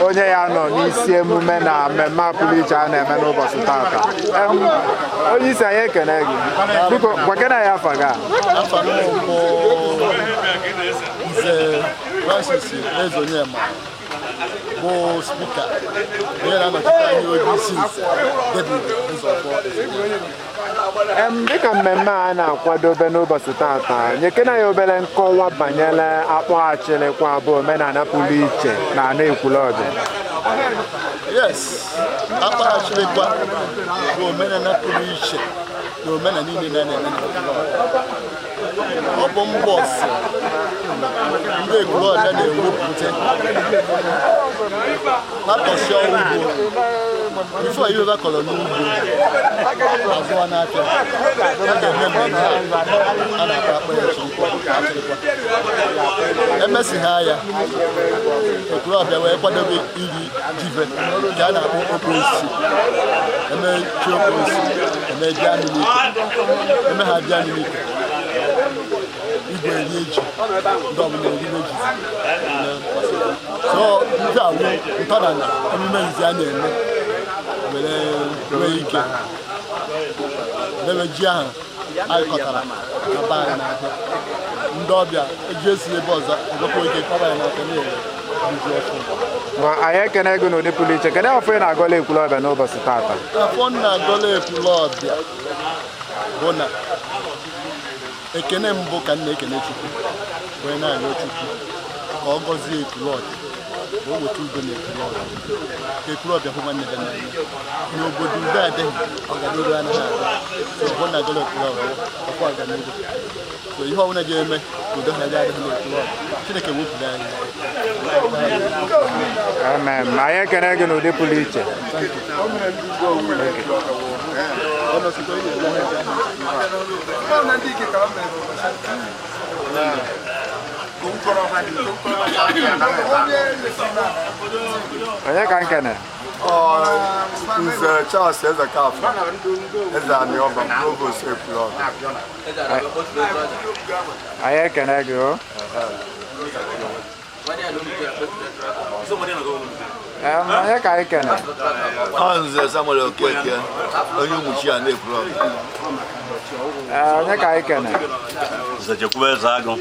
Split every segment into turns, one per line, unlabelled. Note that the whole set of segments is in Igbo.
onye ya nọ n'isi emume na mmemme pụrụ iche a na-eme n'ụbọchị tata. Onye isi anyị ekene gị. Biko gwakena ya afa gị.
Bụ spika onye na-anọchite anya onye isi
dịka mmemme a na-akwadobe n'ụbọchị tata, nyekena ya obere nkọwa banyere akpụ Achirikwa bụ omenala pụrụ iche na ala Ekwulobia.
Yes, akpụ Achirikwa bụ omenala pụrụ iche na omenala niile na-eme ọ bụ mbọsị ndị Ekwulobia na-ewepụta na-akọsi ọrụ ugbo bifo ihe ebe kọrọ n'ugbo azụwa n'afịa a ga-eme mmemme a na-akpa akpa ya Achirikwa. Emesịgha ya Ekwulobia wee kwadobe iri jive nke a na-akpọ okpoisi, emechi okpoisi, eme bịa n'ike, eme ha bịa n'ike igwe eri eji ndị ọbụla eribe ji. So ndị awụ ntọala emume izi a na-eme were nwee ike mebe ji ahụ anyị kọtara na be anyị n'ahịa. Ndị ọbịa eji esi ebe ọzọ egwekwa ike kọba ya n'aka na-ere ji ọfụ.
Anyị ekene gị n'ụdị pụrụ iche. Kedu afọ ị na-agọla Ekwulobia n'ụbọchị tata?
Afọ m na-agọla Ekwulobia bụ na ekene mbụ ka m na-ekene Chukwu wee na-arịọ Chukwu ka ọ gọzie Ekwulobia, ka o weta udo na Ekwulobia, ka Ekwulobia hụ nwanne ya n'anya. N'obodo udo adịghị, ọganihu anaghị aga. Ọ na-agọla Ekwulobia ọkwa ọganihu. So ihe ọbụla ga-eme ka udo ha adịghị n'Ekwulobia, Chineke wepụrụ anyị.
Amen. Anyị ekene gị n'ụdị pụrụ iche. Onye ka nkene?
Nze Charles Ezekafọ, Eze Aniọba, Provost Ekwulobia.
Anyị ekene gị o. Onye ka anyị kene?
Nze Samuel Okeke, onye ụmụchi a na-Ekwulobia.
Onye ka anyị kene?
Nze Chekwube Eze Agụ,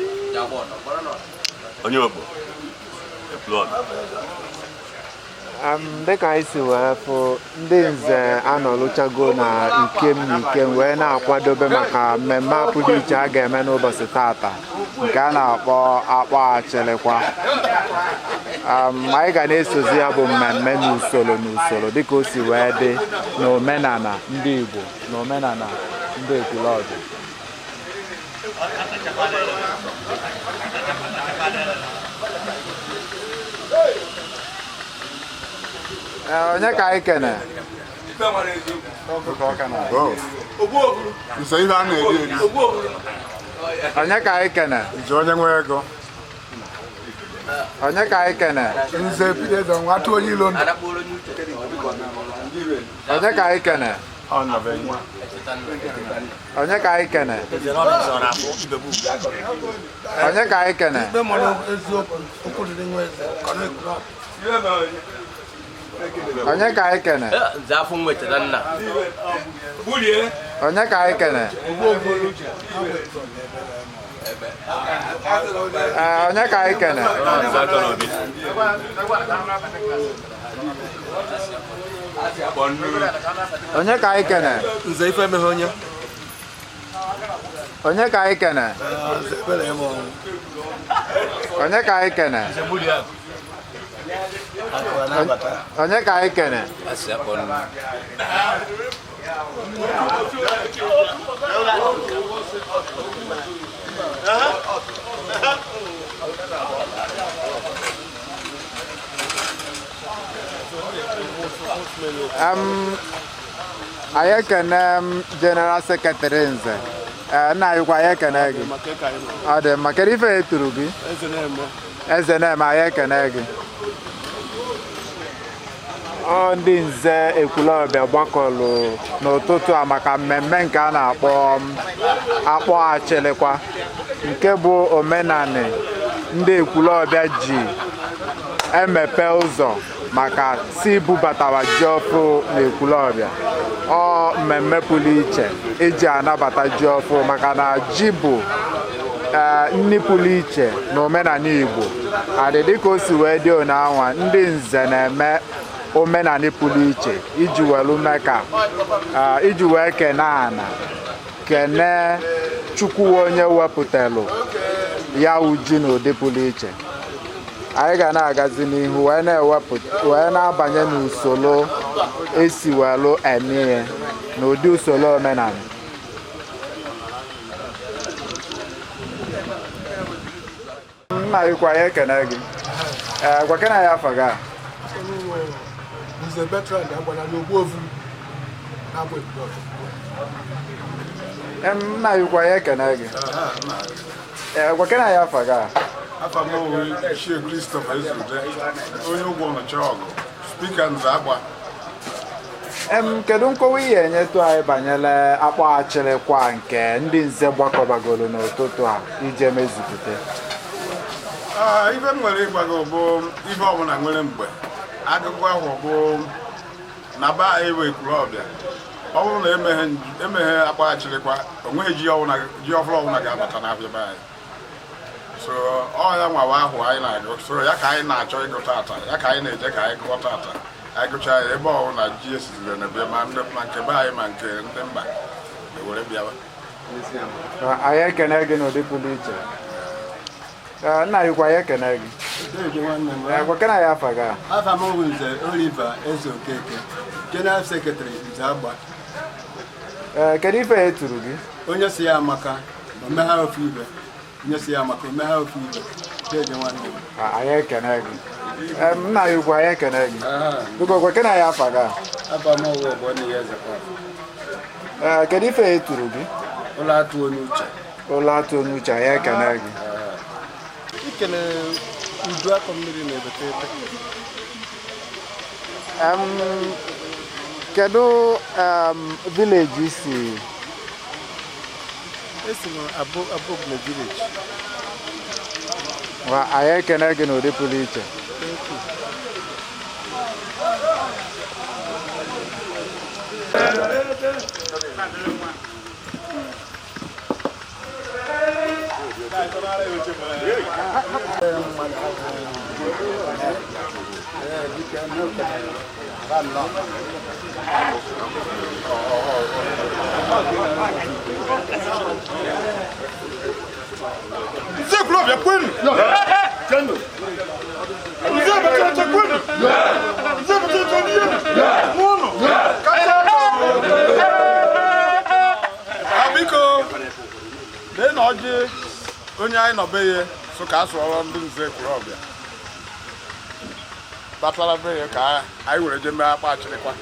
onye Ogbo Ekwulobia.
Dịka anyị si wee fụ, ndị nze anọlụchago na ikem wee na-akwadobe maka mmemme pụrụ iche a ga-eme n'ụbọchị tata nke a na-akpọ akpụ Achirikwa. Anyị ga na-esozi ya bụ mmemme n'usoro dịka o si wee dị n'omenala ndị Igbo na omenala ndị Ekwulobia. Onye ka anyị kene?
Nze ihe a na-eri eri.
Onye ka anyị kene?
Nze onye nwe ego.
Onye ka anyị kene?
Nze Pidedo nwata onye ilo ndụ.
Onye ka anyị kene? Onye ka anyị kene? Onye ka anyị kene? Onye ka anyị kene? Onye ka anyị kene? Onye ka anyị kene? Onye ka anyị kene?
Nze ife emeghe onye.
Onye ka anyị kene? Onye ka anyị kene? Onye ka anyị kene? Anyị ekene General Secretary Nze. Nna anyị kwa anyị ekene gị. Ọ dị mma, kedu ife eturu gị? Eze na-eme, anyị ekene gị. Ndị nze Ekwulobia gbakọlụ n'ụtụtụ a maka mmemme nke a na-akpọ akpụ Achirikwa, nke bụ omenani ndị Ekwulobia ji emepe ụzọ maka si bubatawa ji ọfụ na Ekwulobia. Ọ mmemme pụrụ iche eji anabata ji ọfụ maka na ji bụ nni pụrụ iche na omenala Igbo. Adịdị ka o si wee dị ụnyaahụ, ndị nze na-eme omenala pụrụ iche iji welu meka iji wee kene ana kene Chukwu onye wepụtalụ ya uji n'ụdị pụrụ iche. Anyị ga na-agazi n'ihu wee na-abanye n'usoro esi welu eme ihe n'ụdị usoro omenala. Nna gị kwa ya ekene gị. Gwa kena ya afa gị a? Nna gị kwa ya ekene gị. Gwa kena ya afa gị a?
Afa m bụ Ichie Christopher Ezude, onye ụgwọ nọchi ọgụ, spika nze agba.
Kedu nkọwa ihe enyetụ anyị banyere akpọ Achirikwa nke ndị nze gbakọbagoro n'ụtụtụ a iji emezupụta?
Ife m nwere ịgbago bụ ife ọbụla nwere mgbe. Agụgụ ahụ bụ na be anyị bụ Ekwulobia. Ọ bụrụ na emeghe akpọ Achirikwa, o nweghị ji ọfụrụ ọbụla ga-abata n'afịa be anyị. So ọ ya nwawa ahụ anyị na-agụ, so ya ka anyị na-achọ ịgụ tata, ya ka anyị na-eje ka anyị gụọ tata. Anyị gụchaa ya ebe ọhụrụ na ji esizire na bịa ma nke be anyị ma nke ndị mba ewere bịawa.
Anyị ekene gị n'ụdị pụrụ iche. Nna gị kwa ya ekene gị. Gwa kena ya afa gị a?
Afa m bụ Nze Oliver Eze Okeke, General Secretary Nze Agba.
Kedu ife e turu gị?
Onye si ya amaka omegha ofu ibe. Onye si ya amaka omegha ofu ibe.
Anyị ekene gị. Nna gị kwa ya ekene gị. Biko gwa kena ya afa gị a?
Afa m bụ Ogbonni Eze.
Kedu ife e turu gị?
Ụlọ atụ onye uche.
Ụlọ atụ onye uche, anyị ekene gị.
Ikele udu akọ mmiri na-ebete ebe.
Kedu village isi?
Esi m Abogne village.
Anyị ekene gị n'ụdị pụrụ iche.
Ekwulobia kwenu! Chendo! Kwenu! Mono! Biko, lee na ọjị onye anyị nọbe so ka a sụọrọ ndị nze Ekwulobia. Batara be ya ka anyị were je mee akpa Achirikwa.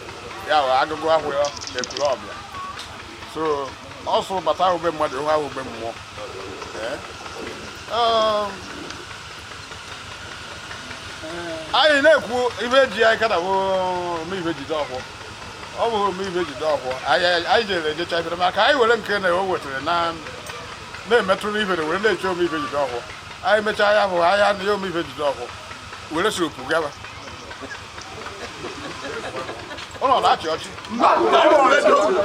Ya bụ agụgụ ahụ ya Ekwulobia. So, ọ sụrụ bata ahụ be mmadụ hụ ahụ be mmụọ. Anyị na-ekwu ibe ji anyị kada bụ omeibe jide ọkwụ. Ọ bụ omeibe jide ọkwụ. Anyị jere ejecha ifere maka anyị were nke na o wetara na-emetụrụ ifere were na-eche omeibe jide ọkwụ. Anyị mechaa ya bụ ahịa na ya omeibe jide ọkwụ were sopu gaba. Ụlọ na-achị ọchị.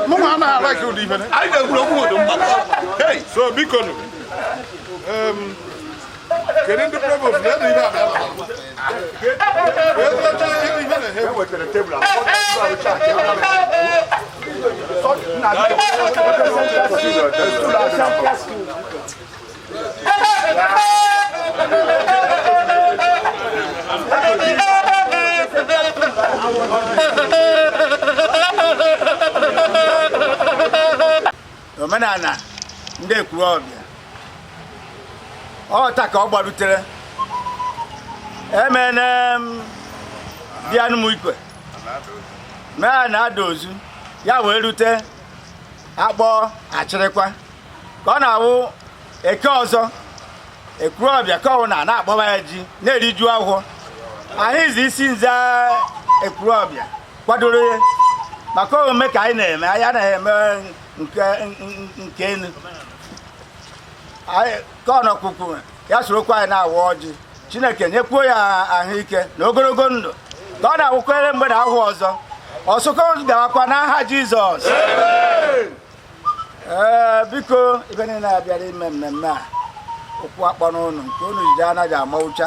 Mụ nwa anaghị ala ka ụdị ifere. So biko nụ. Kedu ndị provost na-edu ihe abịa?
Omenala ndị Ekwulobia ọta ka ọ gbarutere emene bịa n'ụmụ ikwe mee na-ada ozu ya wee rute akpọ Achirikwa ka ọ na-awụ eke ọzọ Ekwulobia ka ọ na-akpọba ya ji na-eriju ahụhụ. Anyị zi isi nze Ekwulobia kwadoro ya maka omume ka anyị na-eme, anyị na-eme nke enu ka ọ nọkwukwu ya sorokwa anyị na-awa ọjị Chineke nyekwuo ya ahụike na ogologo ndụ ka ọ na-awụkwere mgbe na ahụ ọzọ ọsụkọ gawakwa n'aha Jizọs. Biko ibe niile abịara ime mmemme a ụkwụ akpọ n'ụnụ nke unu ji anaghị ama ụcha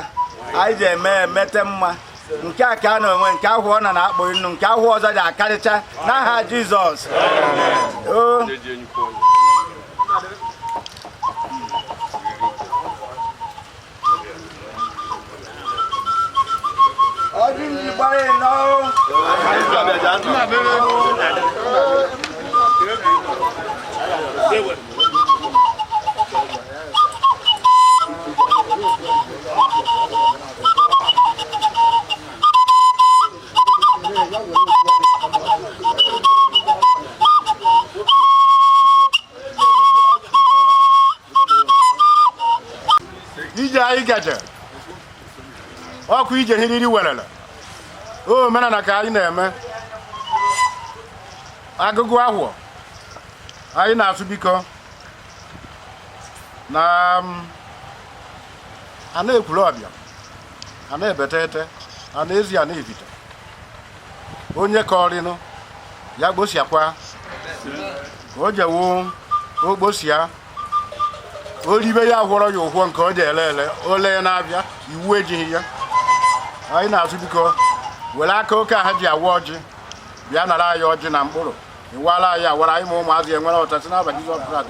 anyị ji eme emete mma nke a ka a na onwe nke ahụ ọ na-akpọ inu nke ahụ ọzọ ji akarịcha n'aha Jizọs. Ọdún gbara ịnọ ije anyị gaje ọkụ ije hiriri werele omenala ka anyị na-eme agụgụ ahụ anyị na-atụ biko na ana Ekwulobia ana Ebetete ana Ezi ana Evite onye kọrịnụ ya gbosiakwa ka o jewu ogbosia olibe ya gwọrọ ya ụgwọ nke o ji ele ole na-abịa iwu ejighị ya anyị na-atụ biko were aka oke ha ji awa ọjị bịa nara anyị ọjị na mkpụrụ iwara anyị awara anyị ma ụmụazị enwere ọtụtụ n'abalị Jizọs Kraịst.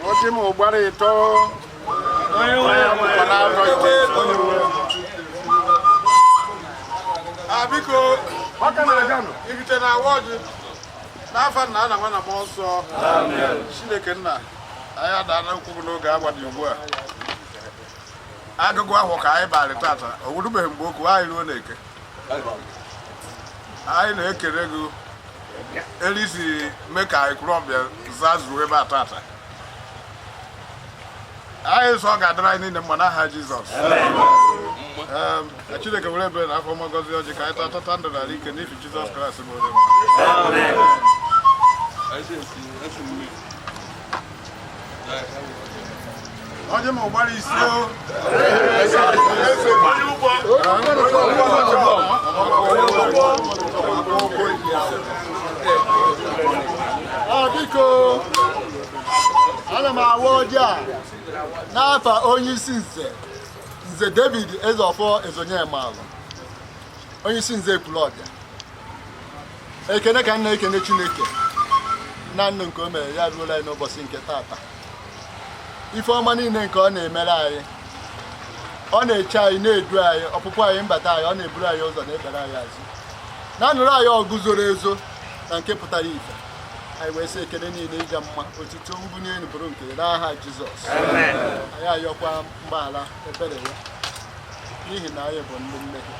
ọjị ma ụgbara ịtọ
biko irite na awa ọjị n'afọ nna na nwa na mmụọ nsọ Chineke nna anyị adaala okwu n'oge agbadi ugbu a agụgụ ahụ ka anyị barị tata o wurubeghị mgbe okwu anyị ruo n'eke anyị na-ekele gị elisi mee ka Ekwulobia zazuo ebe a tata anyị sọ ga-adịrị anyị niile mma n'aha Jizọs. Chineke were ebere na afọ ọma gọzie ọjị ka anyị tatata ndụ n'ala ike n'ifi Jizọs Kraịst bụ onye nwe. Ọjị ma ụgbara isi o biko ana m awa ọjị a n'afa onye isi nze David Ezeọfọ Ezonyemalụ onye isi nze Ekwulobia. Ekene ka nna ekene Chineke na ndụ nke o mere ya ruola anyị n'ụbọchị nke tata. Ife ọma niile nke ọ na-emere anyị, ọ na-eche anyị na-edu anyị ọpụpụ anyị mbata anyị, ọ na-eburu anyị ụzọ na-ekpere anyị azụ na-anụrụ anyị ọgụ zoro ezo na nke pụtara ife. Anyị wee sị ekele niile ịja mma otito mbunye enu bụrụ nke n'aha Jizọs. Anyị ayọkwa mgbaghara ebere ya n'ihi na anyị bụ ndị mmehie.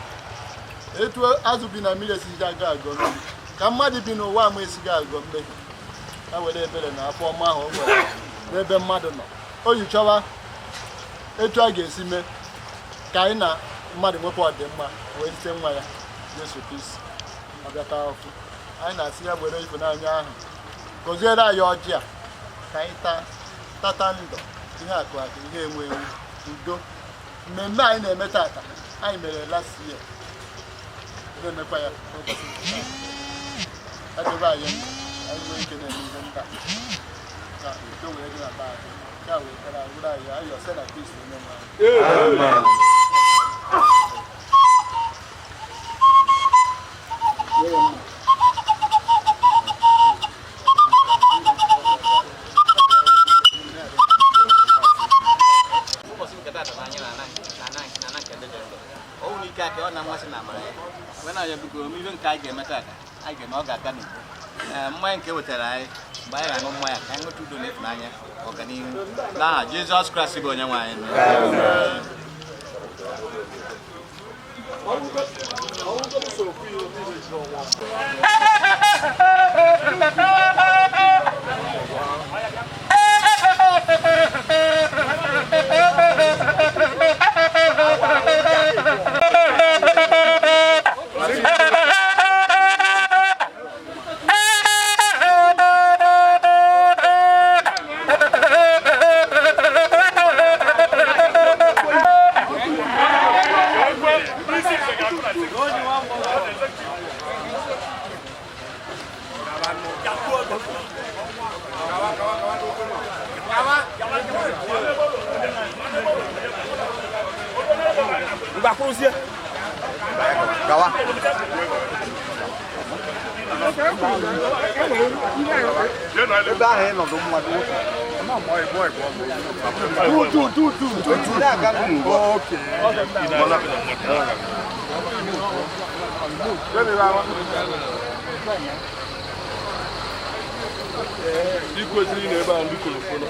Etu azụ bi na mmiri esighị aga agọ mmiri ka mmadụ bi n'ụwa ama esighị agọ mmehie. Ya were ebere na afọ ọma ahụ o nwere n'ebe mmadụ nọ o yi chọwa etu a ga-esi mee ka anyị na mmadụ nwepụ ọdịmma wee site nwa ya Jesu Kristi ọbịata ọkụ. Anyị na-asị ya were ịfụnanya ahụ gọziere anyị ọjị a ka anyị tata ndụ ihe akụ akụ ihe enwe enwe udo. Mmemme anyị na-eme tata anyị mere last year na-emekwa ya adịba anyị anyị nwere ike na-eme ihe nta ka udo wee dị na be anyị ka wee kara were anyị ayọ sị na Kristi onye nwe anyị.
mmanya nke wetara anyị mgbe anyị ga-aṅụ mmanya ka anyị nweta udo na ịfụnanya ọganihu n'aha Jizọs Kraịst bụ onye nwe anyị. kwụsie
gawa ebe ahụ ịnọdụ mmadụ
ikwesịrị na ebe a ndị kolofolo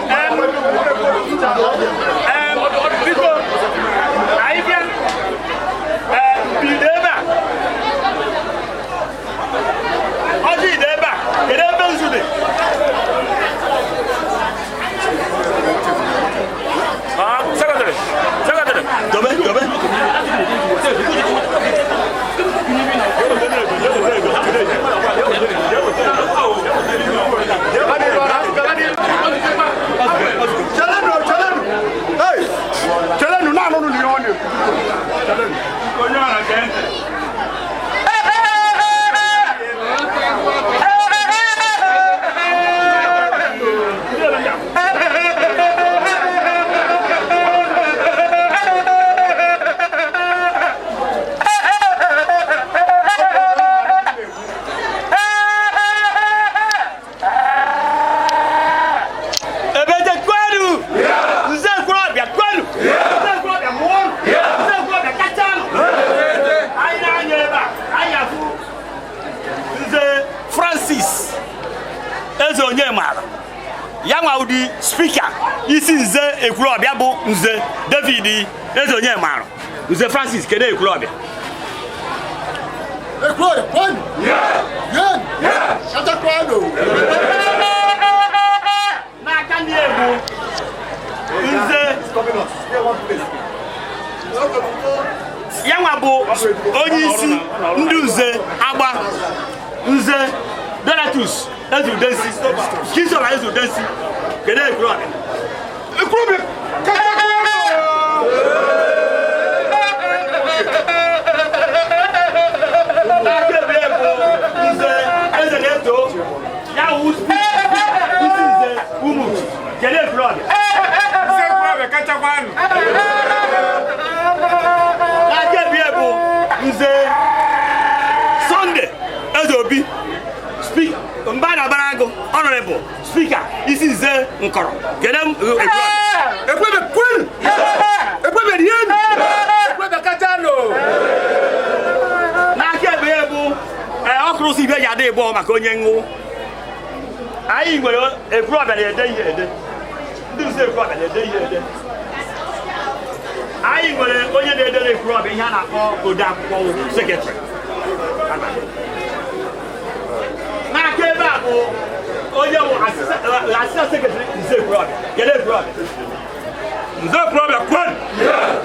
Hey! eze onye maara ya nwa ụdị spika isi nze Ekwulobia bụ nze David eze onye maara nze Francis kedu Ekwulobia n'aka ndị egwu nze ya nwa bụ onye isi ndị nze agba nze Donatus Ezudensi Chisola Ezudensi kedu Ekwulobia nze eze na-eto ya wụ isi nze ụmụ kedu Ekwulobia n'aka bụ nze Sunday Ezeobi mba na Barago honorable speaker isi nze nkọrọ kedu n'aka ebe bụ ọkụrụ si ibe ji adị ịbụọ maka onye nwụ anyị nwere Ekwulobia na-ede ihe ede ndị nze Ekwulobia na-ede ihe ede anyị nwere onye na-edere Ekwulobia ihe a na-akpọ ode akwụkwọ sekretrị n'aka ebe a bụ onye wụ asịsa sekretrị nze Ekwulobia kedu Ekwulobia nze Ekwulobia kwen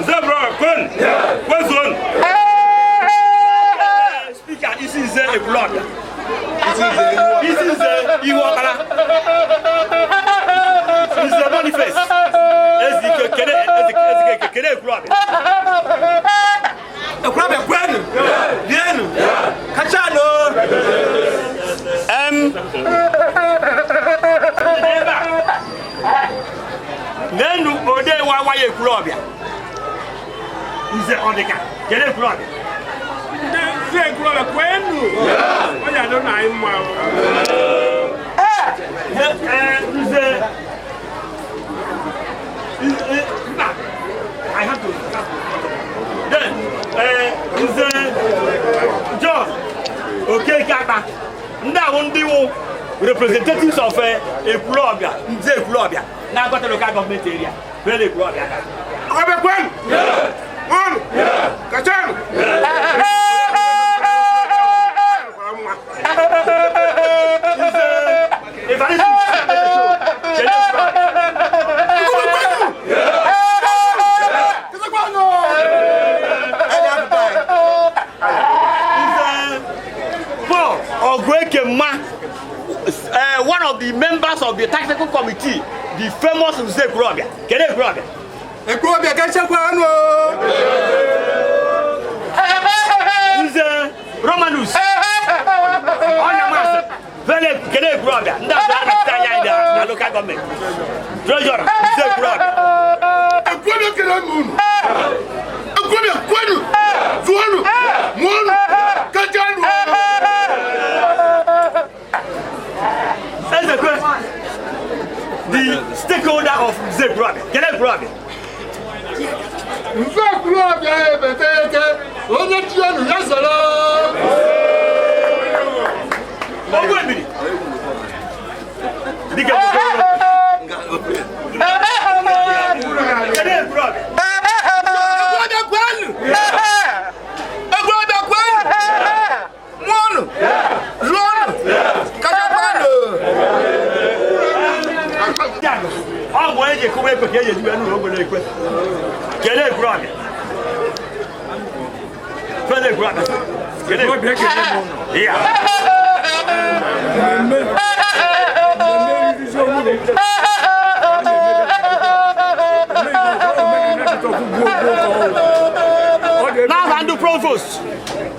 nze Ekwulobia kwen kwezuonu spika isi nze Ekwulobia isi nze ihu ọkara nze Boniface ezike kedu Ekwulobia
Ekwulobia kwenu bienu kachano
nenu ode wa ya Ekwulobia nze ọdịka kedu Ekwulobia
nze Ekwulobia kwenu onye adọ na anyị mma
I have to. Then, nze John Okekaba ndị ahụ ndị wụ representatives of Ekwulobia nze Ekwulobia na Agwata local government area where Ekwulobia
kwenu ọnụ kachanụ
one of the members of the technical committee, the famous Nze Ekwulobia. Kedu Ekwulobia?
Ekwulobia kachakwanụ
Nze Romanus onye masị vele kedu Ekwulobia ndị abụọ na-apụta anya na local government treasurer Nze Ekwulobia
Ekwulobia kere mụnụ Ekwulobia kwenu zuonu mụnụ kachanụ
the stakeholder of Nze Ekwulobia. Kedu Ekwulobia?
Nze Ekwulobia ebeteke onye tienu ya soro
Ogbu ebiri dịka kedu Ekwulobia?
Ekwulobia kwenu Ekwulobia kwenu mụnụ zuonu kachakwanụ
ọ bụ onye ji ekwe ekwe ka e ji ejiwe n'ụlọ ogbere ekwe kedu Ekwulobia? Kedu Ekwulobia? Kedu Ekwulobia? N'aha ndị provost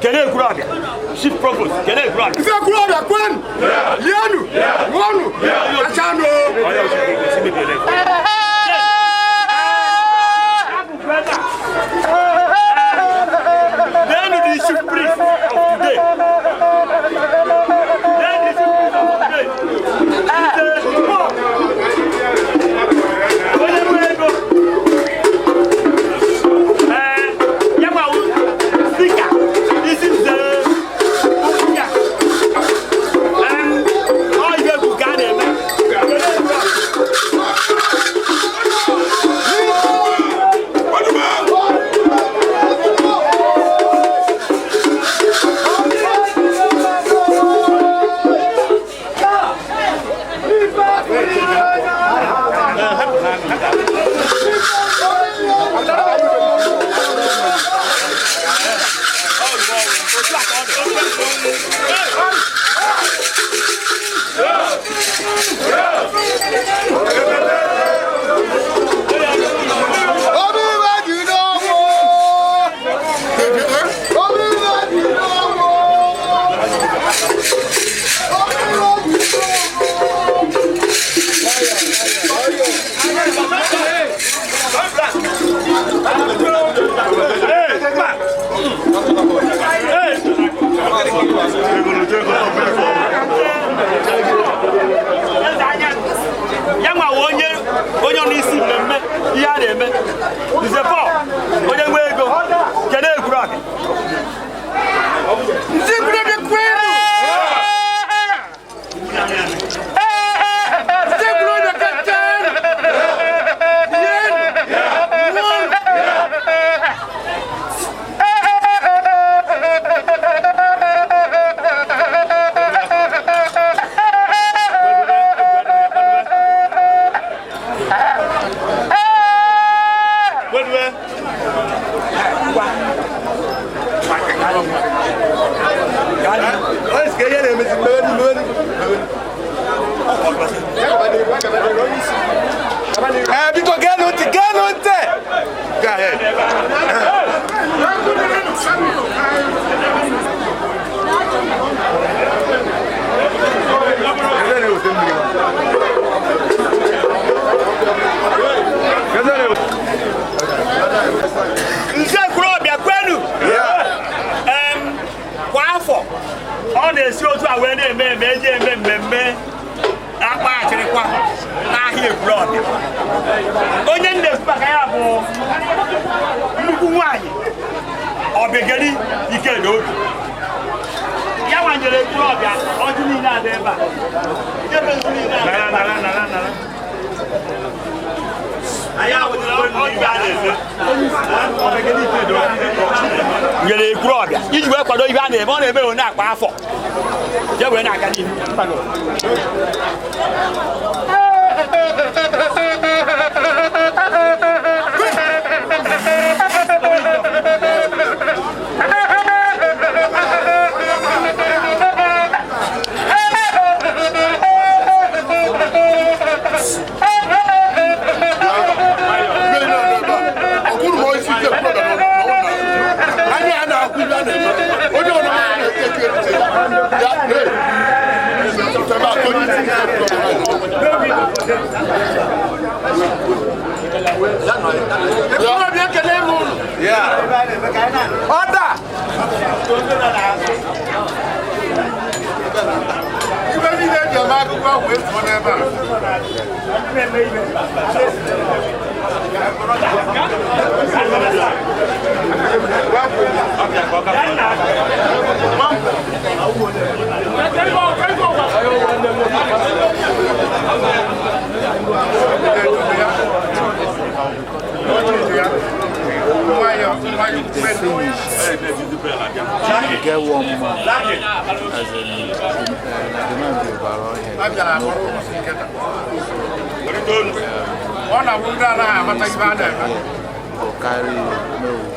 kedu Ekwulobia? Chief provost kedu Ekwulobia?
Nze Ekwulobia kwenu lienu nwonu kachanụ
Then the chief priest of today. Then the chief priest of today. Speaker, this is the all you go Ghana. ya nwa onye n'isi mmemme ihe a na-eme Nze Paul onye nwe ego kedu Ekwulobia Nze Ekwulobia kwenu Nze Ekwulobia kapten
Biko get on there. Go ahead.
Nze Ekwulobia kwenu kwa afọ ọ na-esi otu a wee na-eme mmemme akpa Achirikwa n'ahịa Ekwulobia. Onye nnefu maka ya bụ nnukwu nwaanyị Obegeri Ikedobi ya nwanyere Ekwulobia ọjị niile adị ebe a nyere Ekwulobia iji wee kwado ibe a na-eme ọ na-eme onye akpa afọ je wee na-aga n'ihu
Get one more as in the man be overall head. Or carry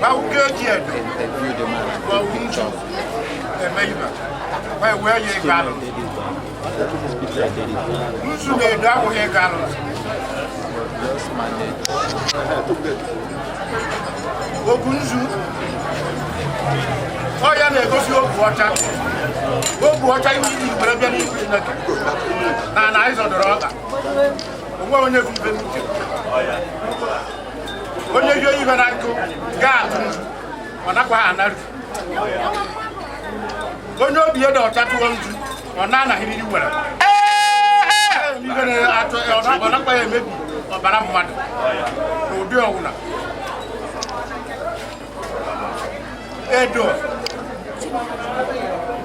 no interview the man and picture.
Where you got
just manage.
Oh, yeah, they go to water. Go water, you need to bring any and eyes on the rock. When you even I go, God, on Aqua. Go no be a daughter to one or Nana, he didn't wear. Even after maybe or Baramad. No, do owner. Edo.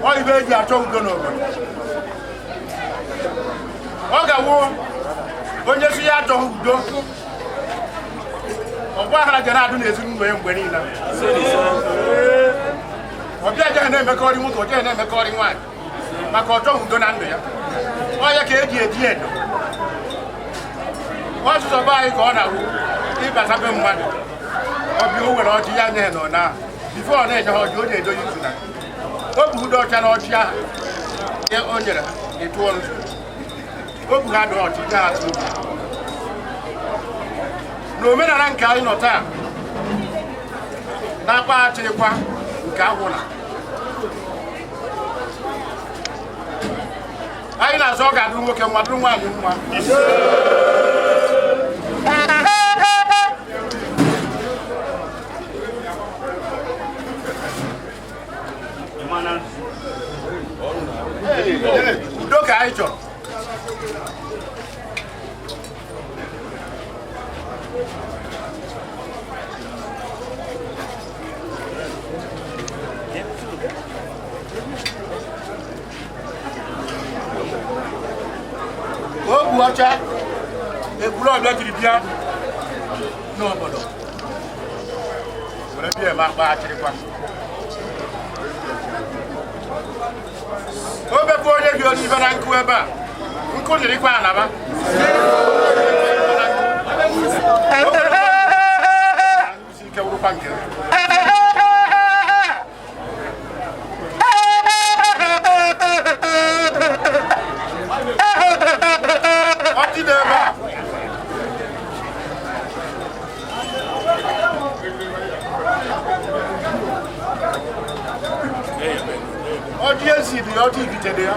Why you baby are talking over? Oga wo. Onye si ya to do. Ogwa hara jana adu na ezu ngwe ngwe ni na. Obi aja na emekọrị nwoke oje na emekọrị nwaanyị. Maka ọjọọ udo na ndụ ya. Oya ka eji edo. Ọsụsọ ba anyị ka ọ na-awụ ịbata be mmadụ. Obi o were ọjị ya nye nọ na. Before na eje ọjị o na-edo yi tụna. Obi udo ọcha na ọchị ahụ. Ye o nyere etu ọrụ. Obi ha dị ọchị ya atụ. N'omenala nke anyị nọ taa. Na-akpa Achirikwa nke agwụla. Anyị na-azọ ọ ga-adụrụ nwoke nwa dụrụ nwaanyị nwa.
udo ka anyị chọrọ. Ogbu ọcha Ekwulobia jiri bịa n'obodo were bịa eme akpa Achirikwa. O bepụ onye bi olu ibe na nkụ ebe a, nkụ dịrịkwa anaba. Ike wurukwa nke ọjị dị ebe a. Ọjị ezi dị ọjị ibite dị ya.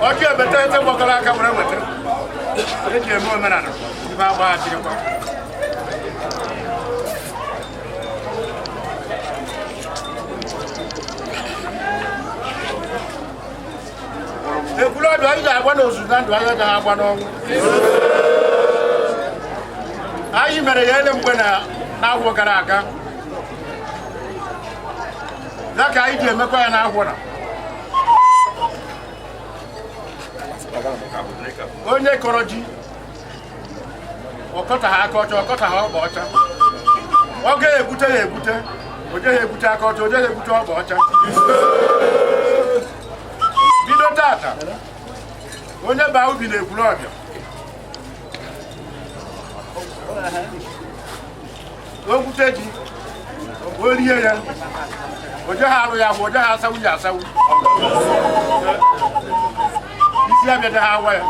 Ọjị ebete ete gbakọrọ aka were weta. Eji eme omenala ibe agba Achirikwa. Ekwulobia anyị ga-agba n'ozuzu na ndụ anyị agaghị agba n'ọnwụ. Anyị mere ya ele mgbe na-agwọ gara aga. Ya ka anyị ji emekwa ya na-agwọ na. Onye kọrọ ji ọkọta ha aka ọcha, ọkọta ha ọgba ọcha. Ọ ga-egbute ya egbute, o jeghị egbute aka ọcha, o jeghị egbute ọgba ọcha. Bido tata onye baa ubi na Ekwulobia o gwute ji o rie ya, o jeghị arụ ya ahụ, o jeghị asawu ya asawu, isi abịa jeghị awa ya.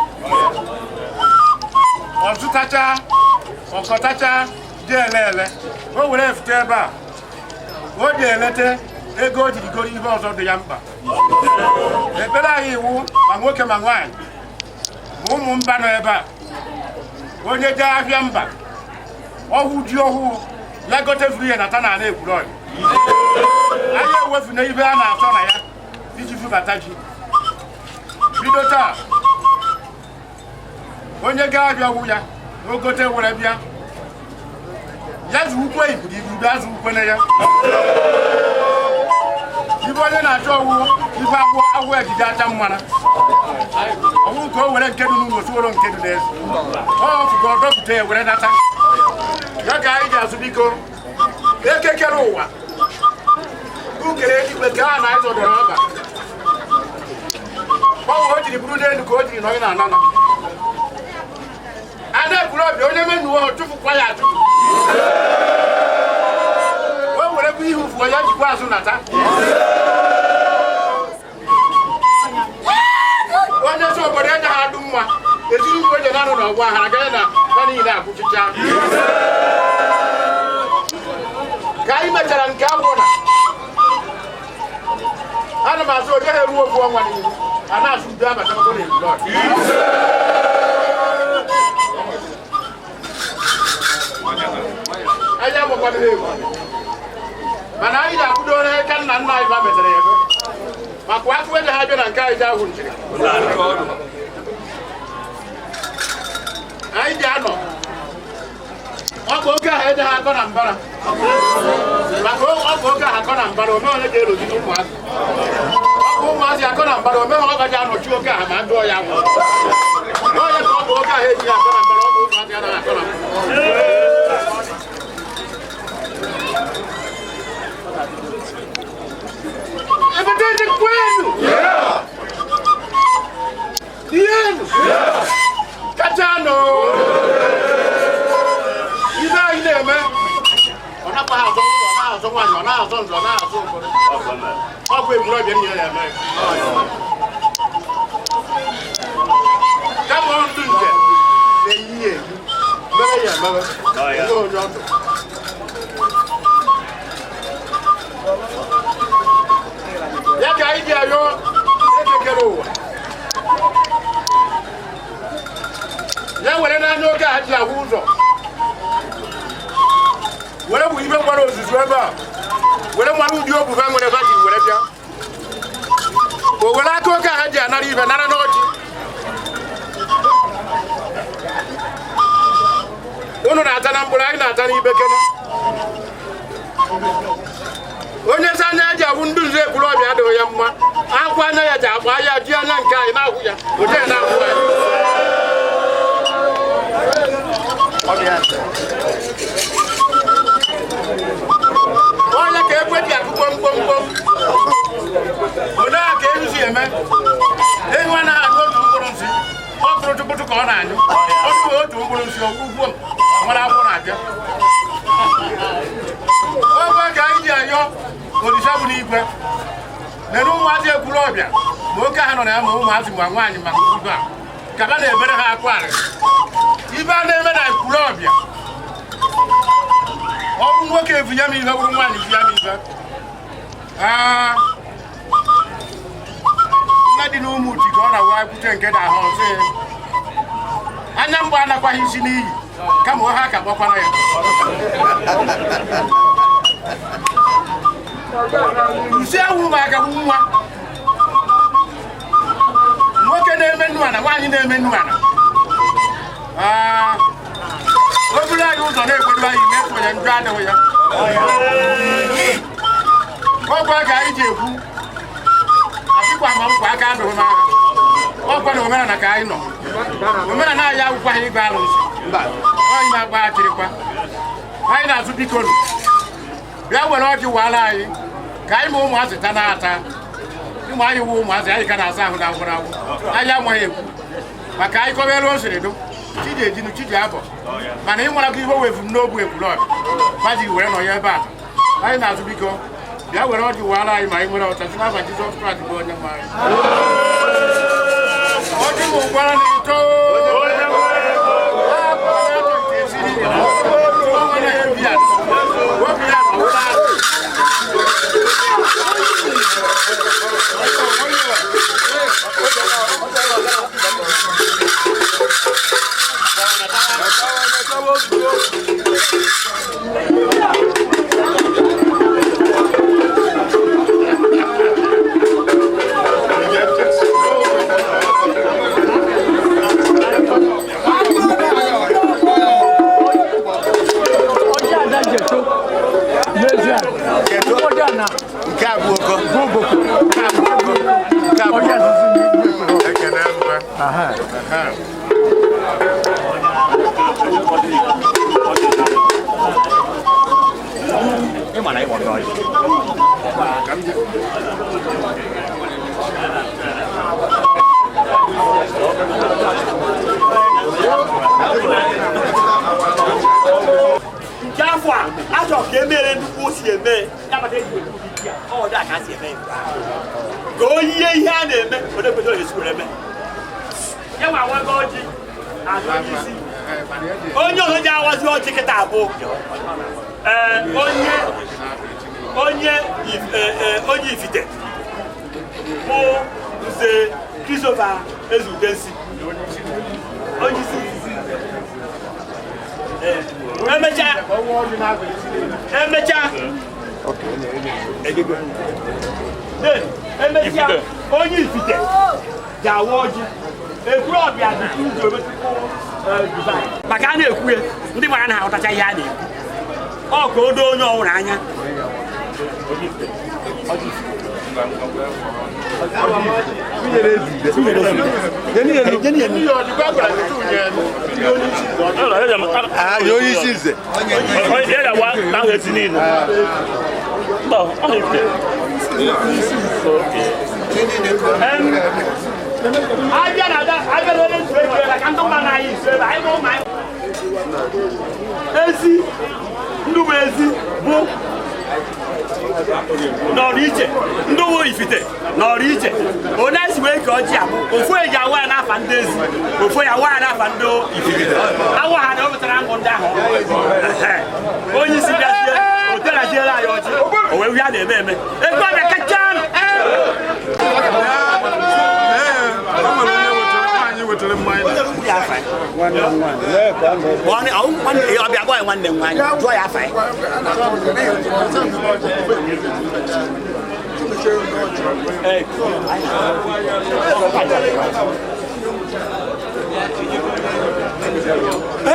Ọ zụtacha ọkọtacha ji ele o were efute ebe a, o ji elete ego o jiri goro ihe ọzọ dị ya mkpa. Ekpere anyị iwu ma nwoke ma nwaanyị ma ụmụ mba nọ ebe a, onye jee ahịa mba ọhụụ ji ọhụụ ya gotevuru ya nata n'ala Ekwulobia. Anyị ewefuna ibe a na-achọ na ya iji fubata ji. Bido taa onye gaa abịa ọhụụ ya ogote were bịa ya zu ukwe ibudo azụ ukwene ya. Ibe onye na-achọ ọwụ ibe agwọ ejide acha mmanụ ọwụ ka o were nke dị n'ụlọ suoro nke dị n'ezi ọ fụga ọdọpụta ya were nata. Ya ka anyị ga-azụ biko ekekere ụwa ukere eluigwe ka a na-azọdọrọ ọba ọwụ o jiri bụrụ n'elu ka o jiri nọrọ na anana. Ada Ekwulobia onye menuo ọ chụfụkwa ya achụfụ, o were bụ ihe ụfụ ya jikwa azụ nata. Onye si obodo eje ha adụ mma eziri mgbe eje na-anụ n'ọgwụ ahara agaghị na ba niile akwụchicha. Ka anyị mechara nke agwụ na ana m azụ oje ha eruo ofu ọnwa niile a na-azụ udo abata ọgọ na Ekwulobia. Anyị amụkwana egwu mana anyị ga-akwụdo onye ka nna nna anyị ba metere ebe maka akụ eje ha bịa na nke anyị ji ahụ njiri. Anyị ji anọ ọkụ oge ahụ eje ha akọ na mbara maka ọkụ oge ahụ akọ na mbara ome onye ga-erozi ụmụazị. Ọkụ ụmụazị akọ na mbara ome ọ gaji anọchi oge ahụ ma ndụọ ya nwụọ. Onye ka ọkụ oge ahụ eji akọ na mbara ọkụ ụmụazị anaghị akọ na mbara. Evidente kwenu? Yeah. Dienu? Yeah. Kachano? Ibe anyị na-eme ọ nakwa ha azọ ụzọ na-azọ nwaanyị ọ na-azọ nzọ na-azọ ụfọdụ ọgwụ Ekwulobia niile na-eme. Kama ndụ nke na-eyi ya eyi mere ya emebe onye onye ọdụ. Ya ka anyị ji ayọ ekekere ụwa ya were n'anya oge a ji ahụ ụzọ were bụ ibe gbara ozuzu ebe a were mara ụdị obuba nwere ebe a ji were bịa
o were aka oke ha ji anara ibe nara n'ọjị unu na-ata na mkpụrụ anyị na-ata n'ibe kene onye si anya ji awụ ndị nzu Ekwulobia adịghị ya mma akwa anya ya ji agba ya ji anya nke anyị na-ahụ ya oje na-ahụ ya onye ka ekwe dị akụkọ mkpomkpom onye a ka eruzi eme ehi a na-anyụ otu mkpụrụ nsị ọ tụrụ tụpụtụ ka ọ na-anyụ ọ tụrụ otu mkpụrụ nsị ogwugwu nwere akwụkwọ na-abịa ogwe ka anyị ji anyọ Olisa bụ n'igwe nere ụmụazị Ekwulobia ma oke ha nọ na ya ma ụmụazị ma nwaanyị ma ugwu a ka ha na-ebere ha akwa arịrị ibe a na-eme na Ekwulobia ọrụ nwoke ebunye m ihe bụrụ nwaanyị bunye m ihe nna dị n'ụmụ uti ka ọ na-awa ekwute nke na ahụ ọzọ anya mgbe anakwaghị isi n'iyi kama ọ ha ka gbakwana ya usi ewu ma agagbu nwa nwoke na-eme nnu ana nwaanyị na-eme nnu ana obere anyị ụzọ na-ekwedo anyị mefu ya njọ adịghị ya ọgwụ a ga anyị ji ekwu atịkwa ma nkwa aka adịghị m agha ọkwa na omenala ka anyị nọ omenala anyị akwụkwọ anyị ịgba alụsị anyị na-agba Achirikwa anyị na-azụ bikonu bịa were ọjị waala anyị ka anyị ma ụmụazị ta na-ata ụmụ anyị wụ ụmụazị anyị ka na-asa ahụ na ngwụragwụ anyị amaghị ekwu maka anyị kọba elu o siri dụ chidi ejinu chidi abọ mana ị nwara gị ihe o wefu m n'ogbu Ekwulobia maji were nọ ya ebe a anyị na-azụ biko bịa were ọjị waala anyị ma anyị nwere ọchachị n'aba Jizọs Kraịst bụ onye nwe anyị ọjị bụ ụgbara na ito onye ọzọ ji awazi ọchị kịta bụ onye Ifite bụ Nze Christopher Ezudensi onye isi emechaa onye Ifite ji awa ọjị Ekwulobia dị ụzọ maka a na-ekwu ya ndị gbara na-ahụtacha ihe a na-ekwu ọ ka o doo onye ọwụrụ anya
onye isi nze
abịa na abịa n'ole ntụ ego ya ka ndị mma na-anyị nso ebe anyị bụ ụmụ anyị ezi ndị bụ ezi bụ n'ọrụ iche ndị uwe Ifite n'ọrụ iche onye esi wee ka ọjị abụ ofu eji awa ya n'afa ndị ezi ofu ya awa ya n'afa ndị Ifite awa ha na o wetara ngwụ ndị ahụ onye isi bịazie o teraziela anyị ọjị o wee ya na-eme eme Ekwulobia kacha ọbịa gwa ya nwanne m nwaanyị jụọ ya afa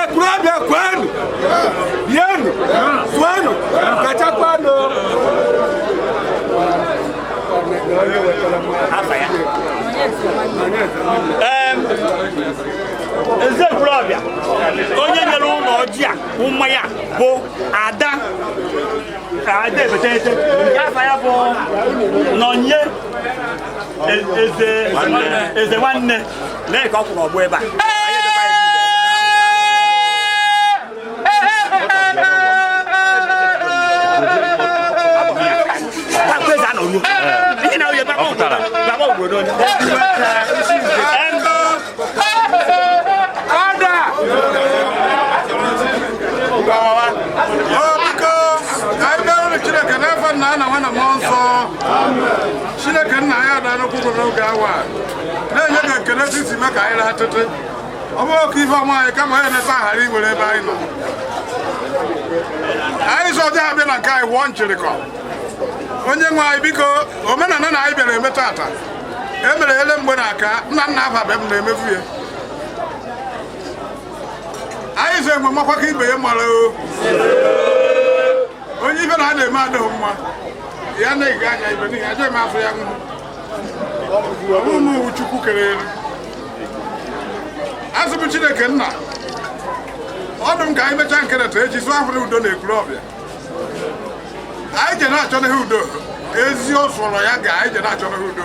Ekwulobia kwenu, bienu, suenu, kachakwano.
Eze Ekwulobia onye nyere ụlọ ọjị a ụmụ ya bụ Ada Ebetete nke afa ya bụ Nonye Eze nwanne lee ka ọ kwụrụ ọgbọ ebe a
Chineke nna ya dara kwụrụ n'oge awa na-enye gị ekele isi mee ka anyị ratete ọ bụrụ ka ife ọma anyị kama onye na-efe aghara iwere ebe anyị nọ anyị zọ ọjọọ abịa na nke anyị wụọ Achirikwa onye nwe anyị biko omenala na anyị bịara eme tata emere ele mgbe na aka nna nna ababe m na-emefu ya anyị zọ enwe makwa ka ibe ya mara onye ife na a na-eme adịghị mma ya na-ege anya ibe n'ihi ajọ eme afọ ya nwụ ụmụ Chukwu kere elu azụ bụ Chineke nna ọdụ m ka anyị mechaa nkereta eji zụọ afọ udo na Ekwulobia anyị je na-achọ n'ihe udo ezi ụsọrọ ya ga anyị je na-achọ n'ihe udo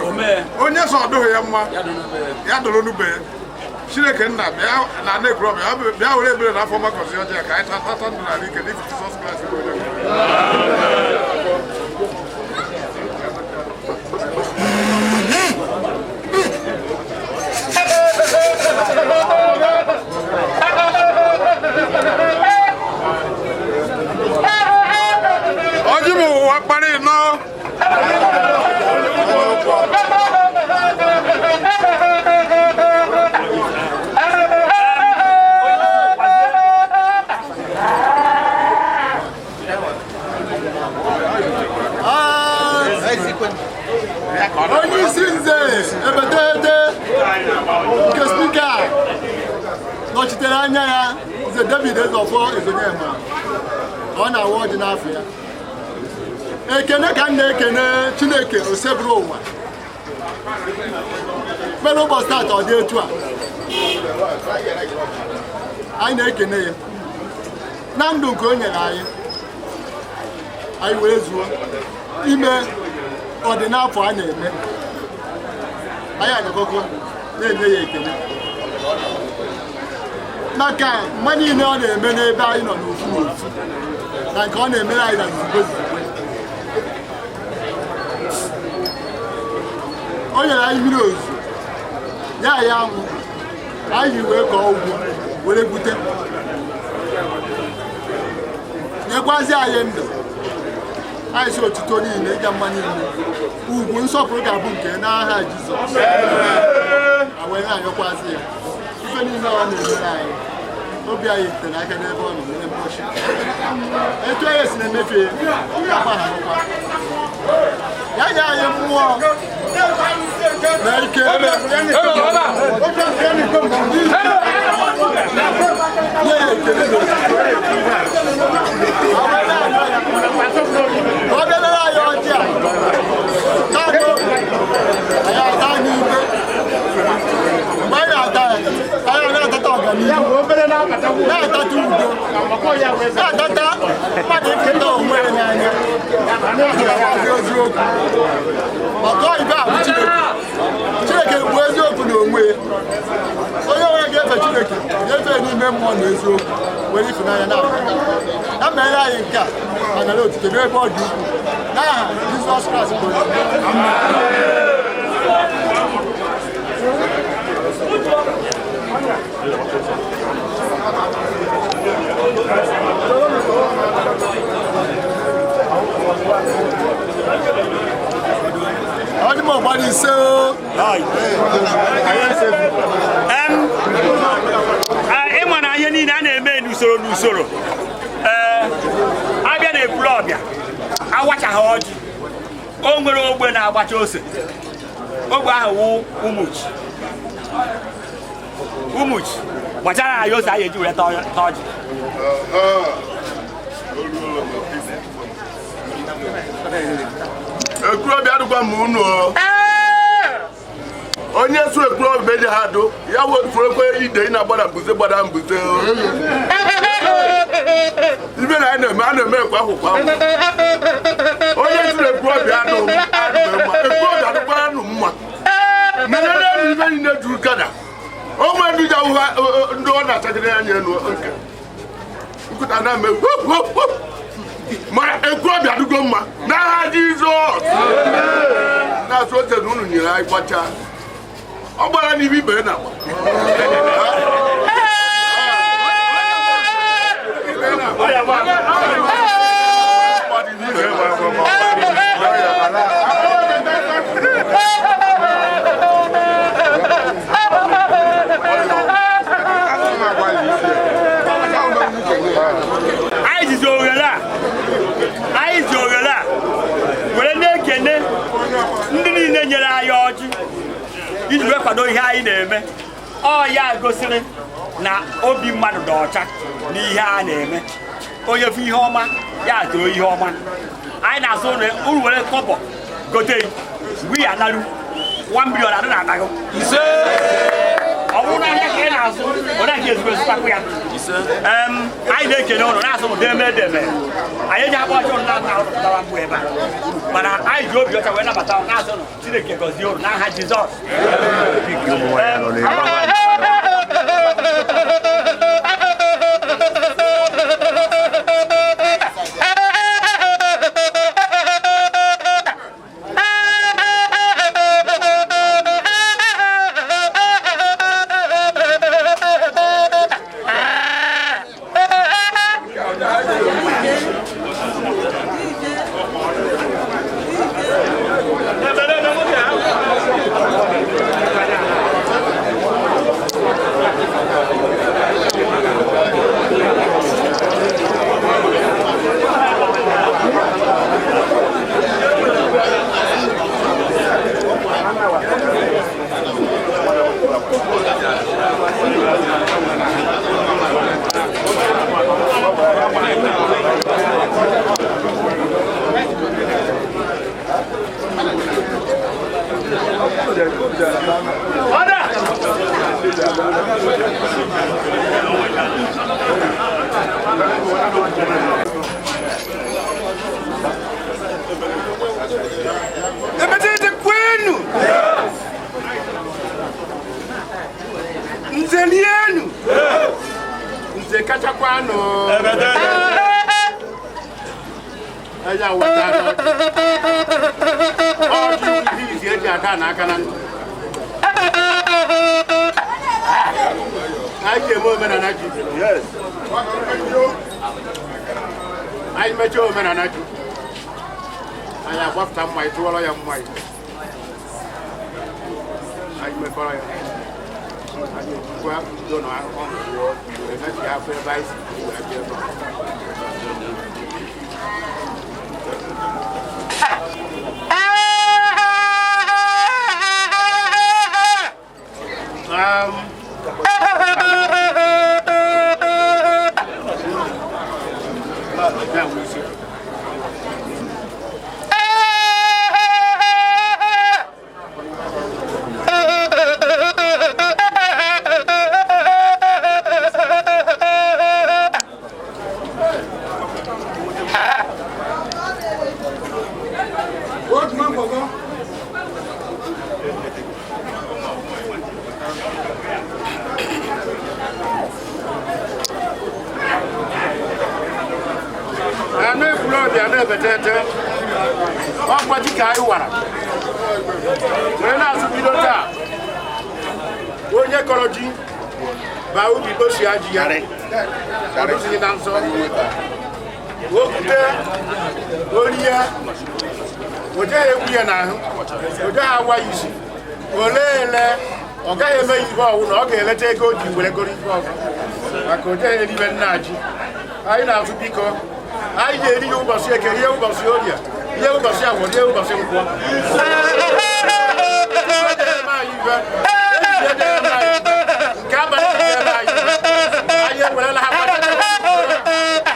onye so ọdụghị ya mma ya doro n'ube ya Chineke nna bịa na Ekwulobia bịa were ebere na afọ makọzi ọjọọ ka anyị tata ndụ n'ala ike n'ihi Jizọs Kraịst bụ onye ọjị bụ ụwa kparị nọ onye isi nze Ebetete nke spika nọchitere anya ya nze David Ezofo Ezonyema ọ na-awa ọjị n'afọ ya ekene ka m na-ekene Chineke oseburu ụwa mere ụbọchị taata ọ dị etu a anyị na-ekene ya na ndụ nke o nyere anyị wee zuo ime ọdịnafọ a na-eme anyị agakọkọ na-enye ya ekele maka mma niile ọ na-eme n'ebe anyị nọ n'ofu n'ofu na nke ọ na-emere anyị na nzugbe nzugbe o nyere anyị mmiri ozuzo nye anyị anwụ anyị wee kọọ ugbo were gwute nyekwazi anyị ndụ anyị si otuto niile ịga mma niile ugwu nsọpụrụ ga-abụ nke n'aha Jizọs wee na-anyọkwazi ya ife niile ọ na-emere anyị obi anyị tere aka n'ebe ọ nọ mere mkpọchi etu anyị si na-emefe agbagharụkwa ya nye anyị mmụọ na ike nye ya ekele ọ bịara anyị ọjị a anyị ata anyị ibe mgbe anyị ata ya anyị na-atata ọganihu na-atata udo na-atata mmadụ ịpụta onwe ya n'anya na-atatazi eziokwu maka ibe a bụ Chineke bụ eziokwu na onwe ya onye nwere ga-efe Chineke ga-efe n'ime mmụọ na eziokwu were ịfụnanya na-apụta ya mere anyị nke a anara otite n'ebe ọ dị ukwuu n'aha Jizọs Kraịst bụ ọ dị m ọgbara ise
ịma na ihe niile a na-eme n'usoro abịa na Ekwulobia awachaghị ọjị o nwere ogbe na-agbacha ose ogbe ahụ wụ ụmụchi gbachara anyị ose anyị eji were taa ọjị
Ekwulobia adịkwa m unu onye su Ekwulobia eji ha adụ ya wefurekwe ide na-agbada mbuze gbada mbuze ibe na anyị na-eme ekwe akwụkwọ onye suru Ekwulobia adụ mma Ekwulobia adịkwara nụ mma mere na-elu ibe niile juru kada onwe ndị ji ahụ ndị ọ na-achagide anya elu nke nkụta na-eme ma Ekwulobia adịgo mma n'aha Jizọs na-asụ oche na unu nyere anyị gbacha ọ gbara n'ibe ibe na-agba
anyị ji ohere a were na-ekene ndị niile nyere anyị ọjị iji wee kwado ihe anyị na-eme ọ ya gosiri na obi mmadụ dị ọcha n'ihe a na-eme onye fụ ihe ọma ya too ihe ọma anyị na-azụ unu were kọbọ gote mgbe ya narụ 1 million adị na anago ọ bụrụ na ahịa ka ị na-azụ ọ naghị ezigbo ezigbo ya anyị na-ekene ụlọ na-asụ ụdị emedeme anyị eji agba ọcha ụlọ na-atara mgbe ebe a mana anyị ji obi ọcha wee nabata na-asụ ụlọ Chineke gọzie ụlọ n'aha Jizọs
Ebetete kwenu nze lienu nze kachakwano aya wata ọ dị izi eji aka na aka na ndụ anyị eme omenala ji anyị mechaa omenala ji anyị agbapụta mma anyị tụọrọ ya mma anyị mekọrọ ya anyị ejikwa udo na ọṅụ wee mechie afọ ebe anyị si wee bịa ebe Ekwulobia na-ebetete ọkwa ji ka anyị wara wee na-azụ bido taa onye kọrọ ji baa ubi gosia ji ya ọdụzighị na nsọ okwute orie o jeghị egwu ya n'ahụ o jeghị awa ya isi oleele ọ gaghị eme ihe ọwụ na ọ ga-eleta ego o ji were goro ife ọzọ maka o jeghị eribe nna ji anyị na-azụ biko anyị ga-eri ya ụbọchị eke ihe ụbọchị orie ihe ụbọchị a nwere ihe ụbọchị nkwọ nke abalị ebe anyị ewerela ha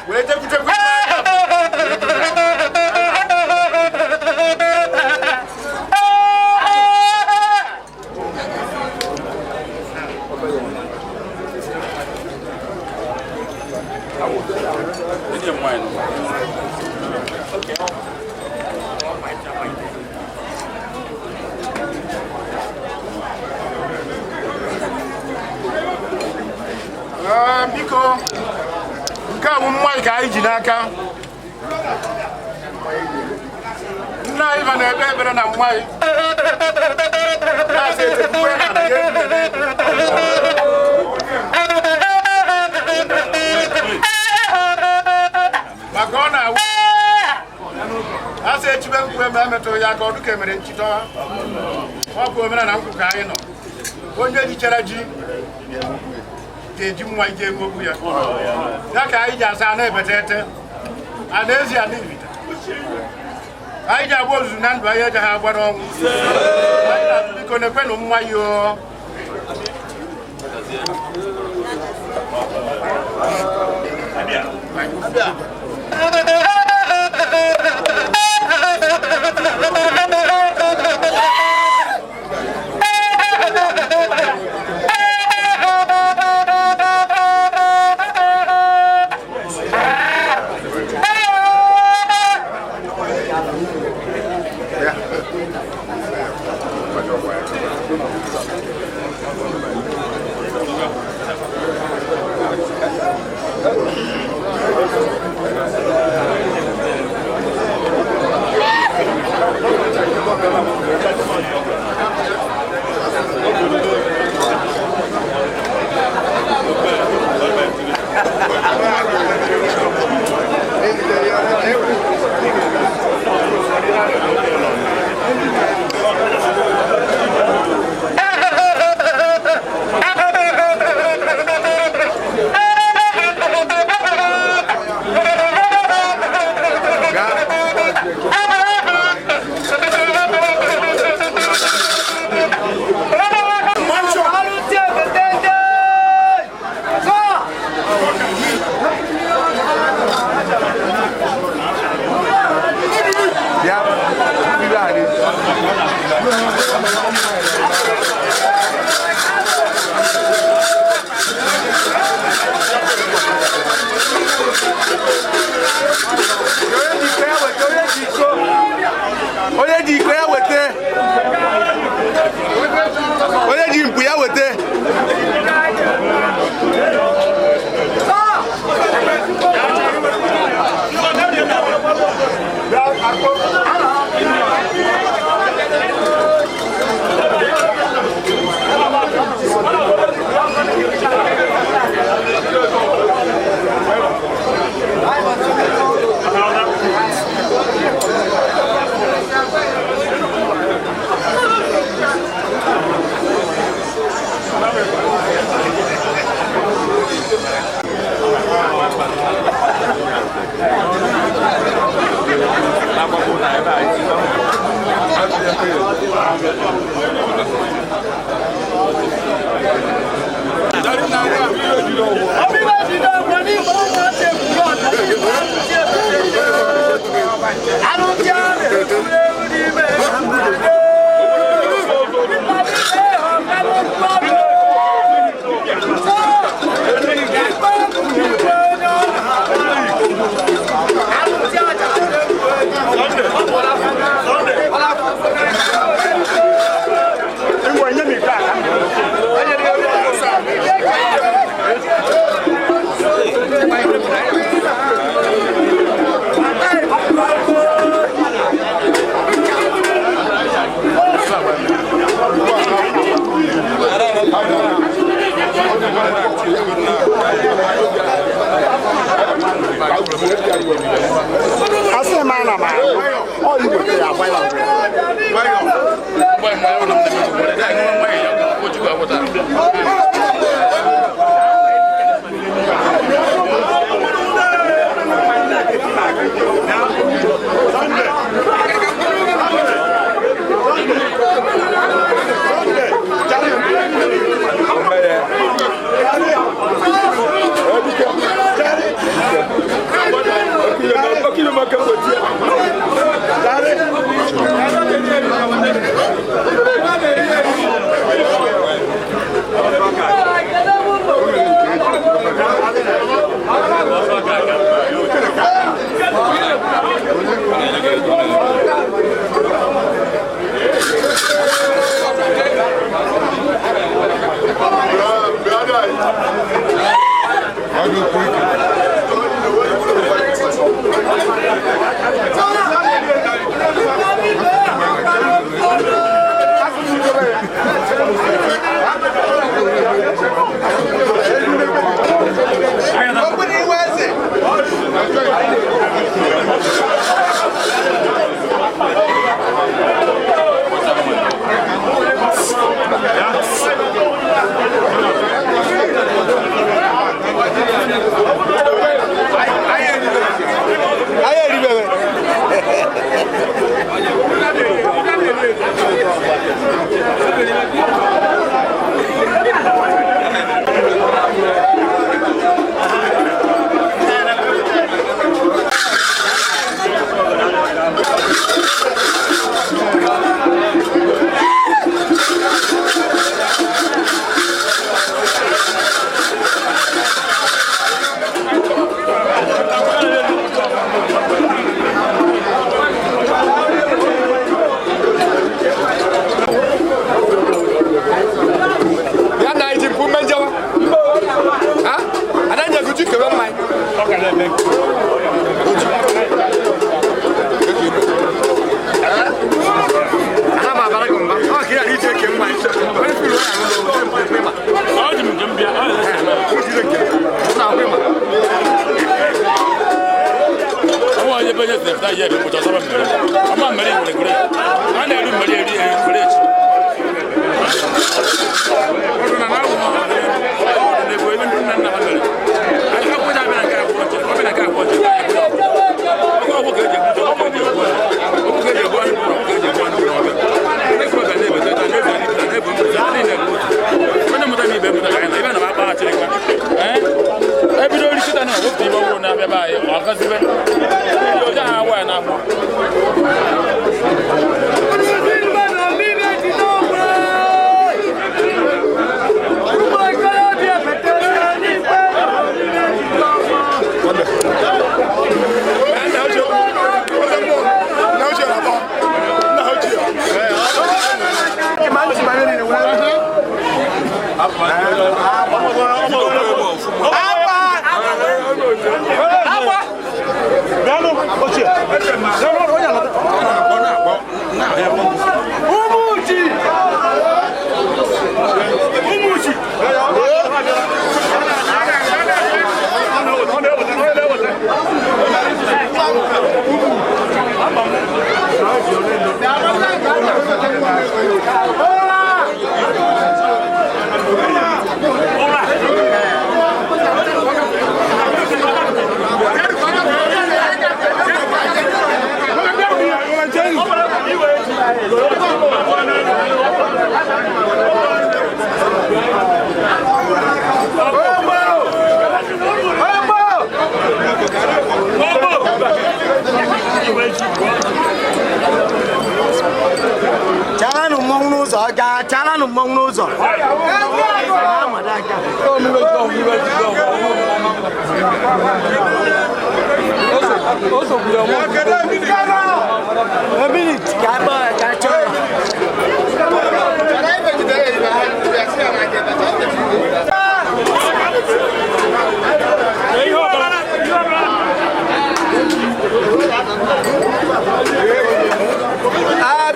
were tekwutekwu biko nke a bụ mmanya ka anyị ji n'aka nna anyị ba na-ebe ebere na mmanya na-asị etekwukwe ha na ya maka ọ na-awụ asị echibe nkwụ eme emetụrụ ya aka ọdụ ka emere nchịtọ ọ bụ omenala nkwụ ka anyị nọ onye jichara ji ga-eji nwa ike egwu ya ya ka anyị ji asa na-ebete ete a na-ezi ya n'ibite anyị ji agba ozuzu na ndụ anyị eji ha agba n'ọnwụ anyị na-atụ biko na-ekwenụ nwa ya o
Onye ji iko ya wete
chala nụ mmọnwụ n'ụzọ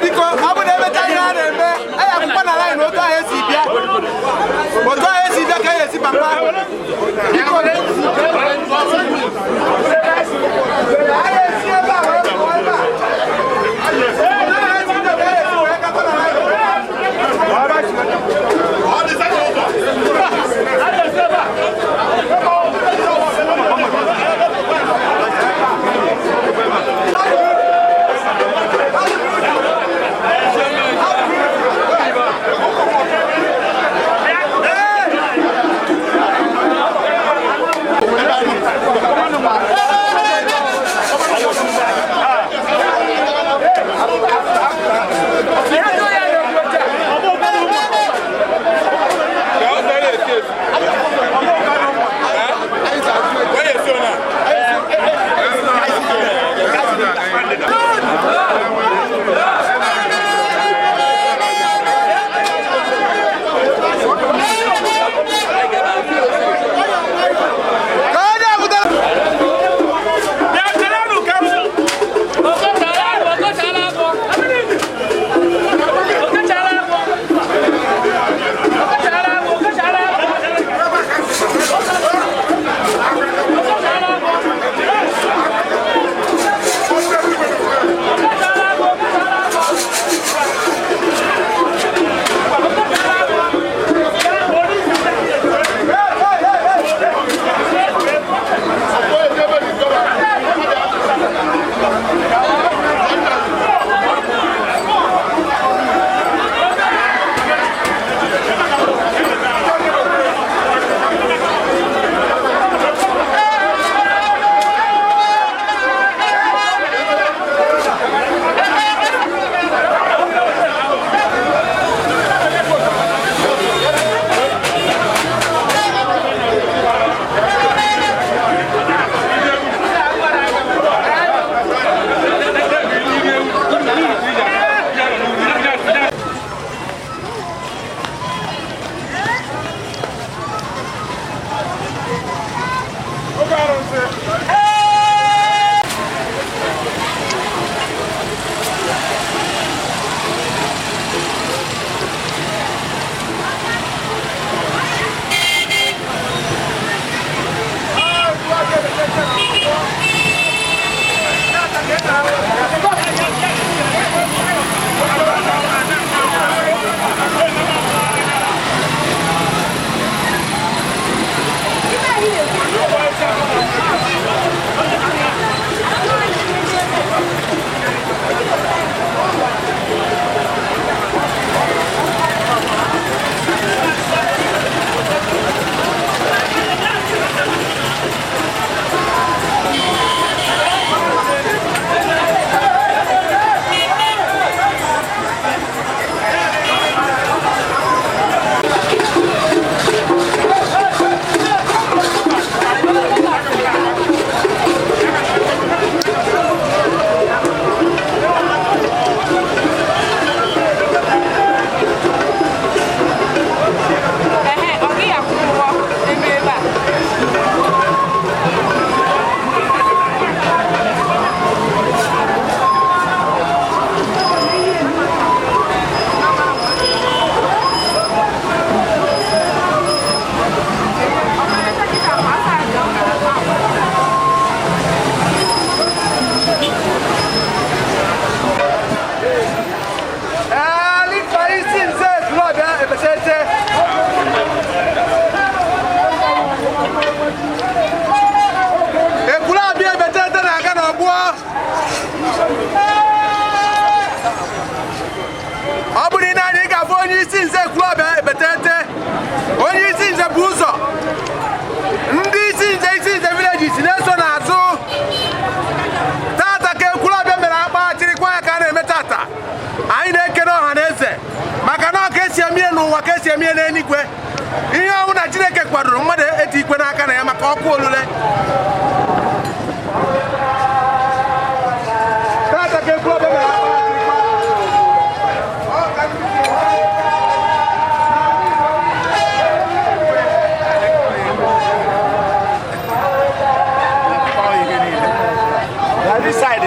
biko ọ bụ na emeta ihe a na-eme anyị akwụkwọ na laịn otu ahụ esi bịa ka anyị esi papa biko
n'ụwa ka esi eme n'eluigwe ihe ọnwụ na Chineke kwadoro mmadụ eti ikwe n'aka na ya maka ọkụ olule tata ka Ekwulobia mere
this side.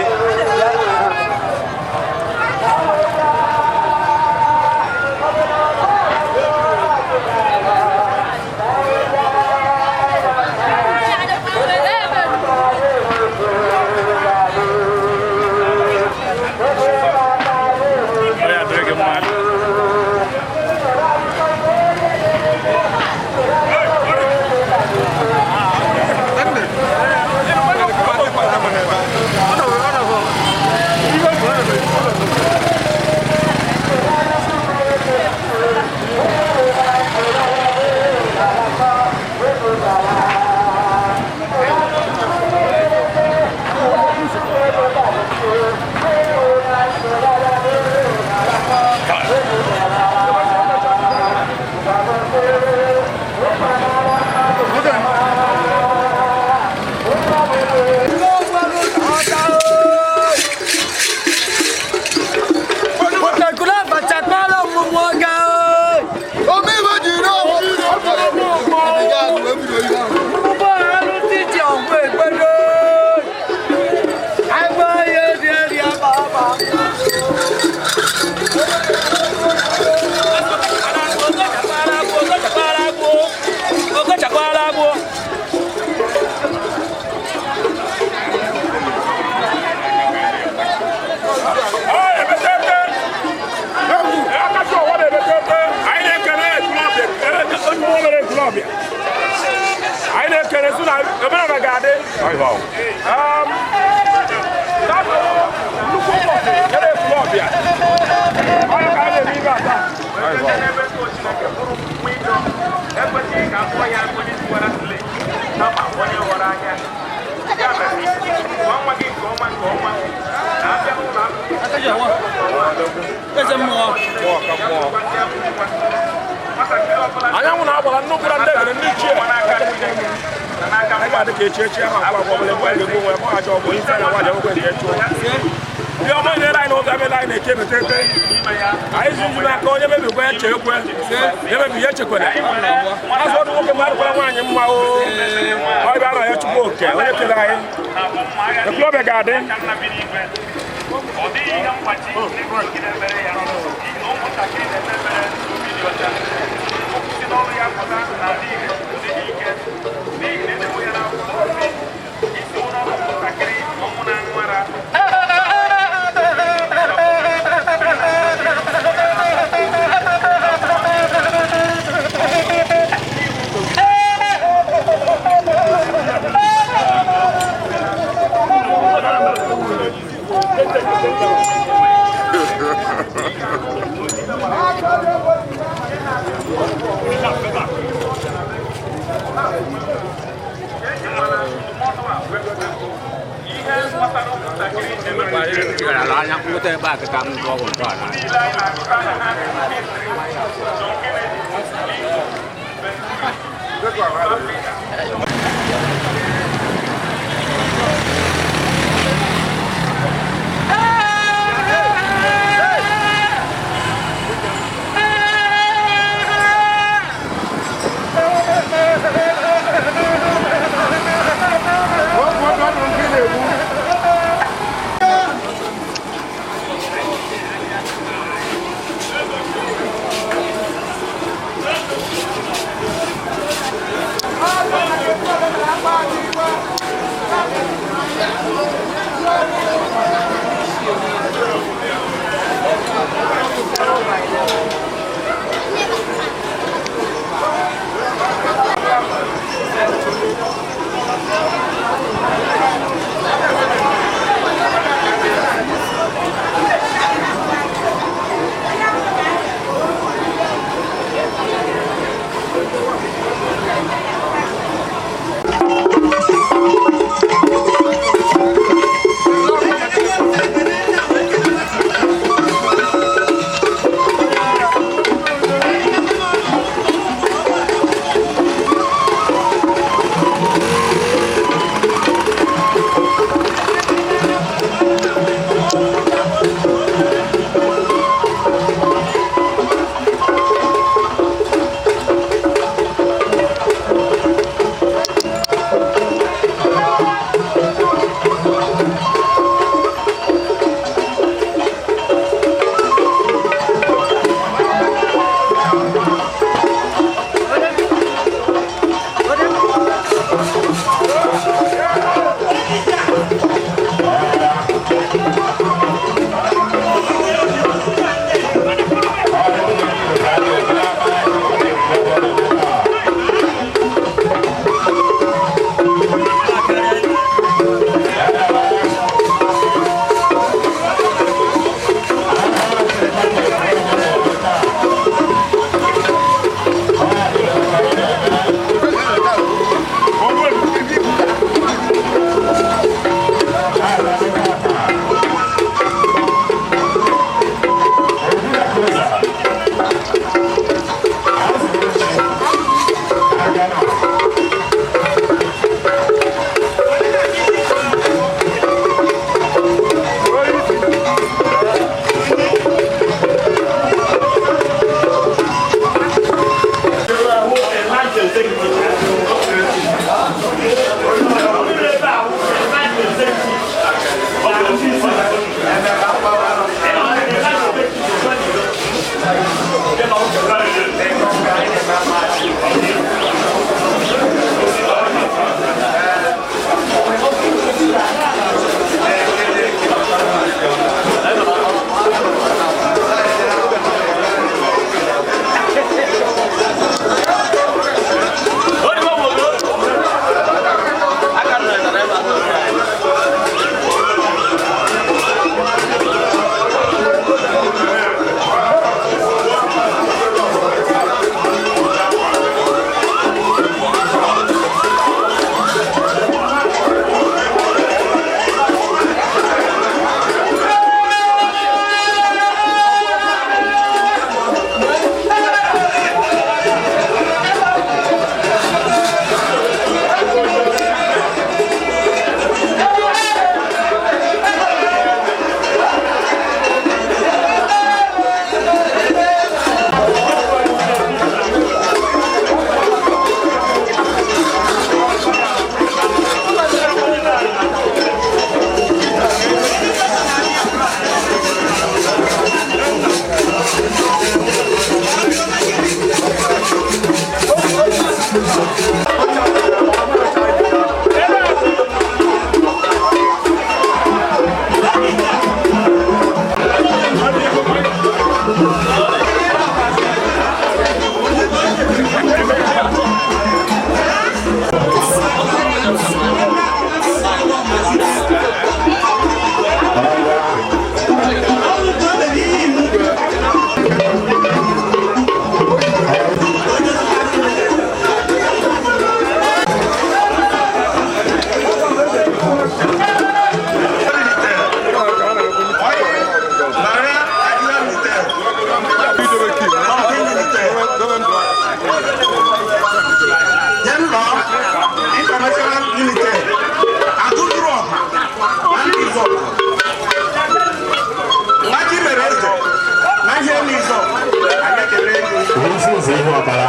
Francis ihe ọbara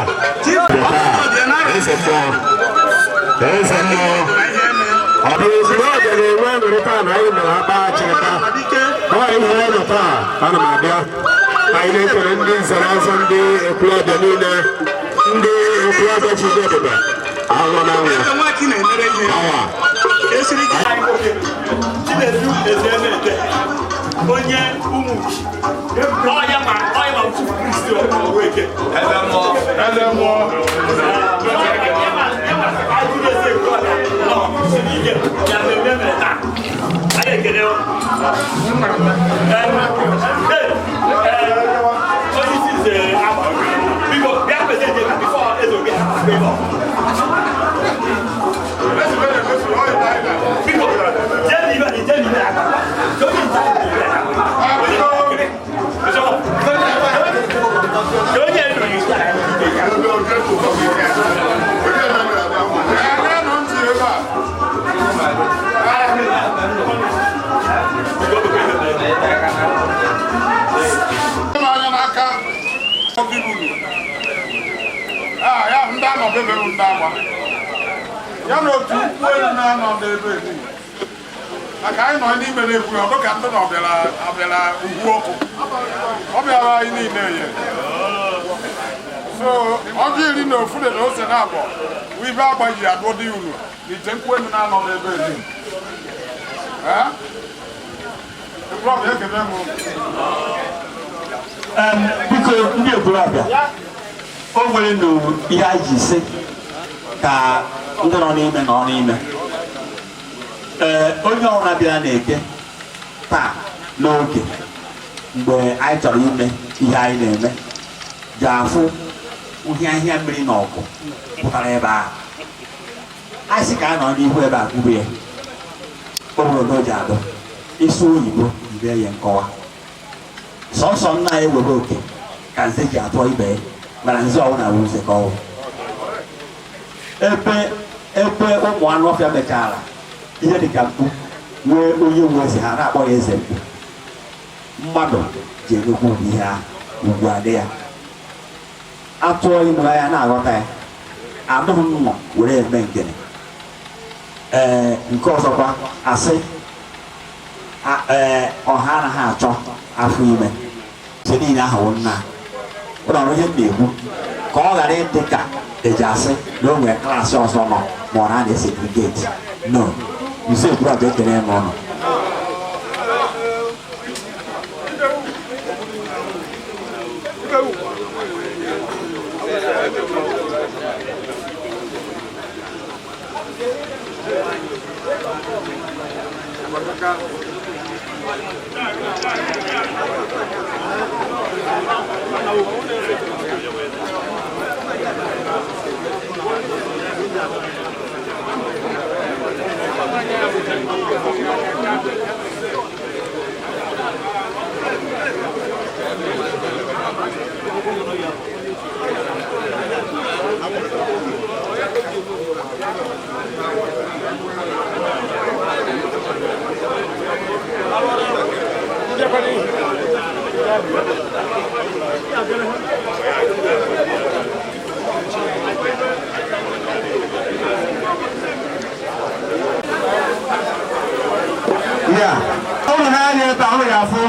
ọ bụ ezigbo ọbịa na-enwe nwere taa na anyị mere akpa Achirikwa ọ ihe ọnụ taa ana m abịa anyị na-ekele ndị nze na ọzọ ndị Ekwulobia niile ndị Ekwulobia Chidebube ahụ na nwa awa
onye ụmụ ọya ma Chief Priest Oweke eze mmụọ
ya na otu ukwu elu na-anọ n'ebe maka anyị nọ n'ime na-ekwu ya ọ dịka ndị na ọbịara ugwu ọkụ ọ bịara anyị niile ye so ọjị iri na ofu na ose na abụọ bụ ibe agbaghị adụọ dị unu na ite nkwụ elu na-anọ n'ebe
biko ndị Ekwulobia o nwere ihe anyị ji ise ka ndị nọ n'ime nọ n'ime onye ọbụla bịara na-eke taa n'oge mgbe anyị chọrọ ime ihe anyị na-eme ga-afụ uhịahịa mmiri na ọkụ pụtara ebe ahụ anyị sị ka a nọ n'ihu ebe a kwube ya obodo ji adọ isi oyibo ibe ya nkọwa sọnsọ nna ya ewebe oke ka nze ji atụọ ibe ya mana nze ọwụ na-awụ nze ka ọwụ ebe ụmụ anụ ọfịa mechara ihe dịka mkpu nwee onye nwe eze ha na-akpọ ya eze mkpu mmadụ ji enekwu ihe ahụ ugwu adị ya atụọ ime ya na-aghọta ya anụghị nnụnụ were eme ngene nke ọzọkwa asị ọha anaghị achọ afọ ime se niile ahụ nna ụlọ ihe m na-ekwu ka ọ ghara ịdị ka eji asị na o nwere klaasị ọzọ nọ ma ọ na-esegregeti no nso Ekwulobia ekele m ọnụ
ya ụlọ na-anya ebe ahụ ya afụ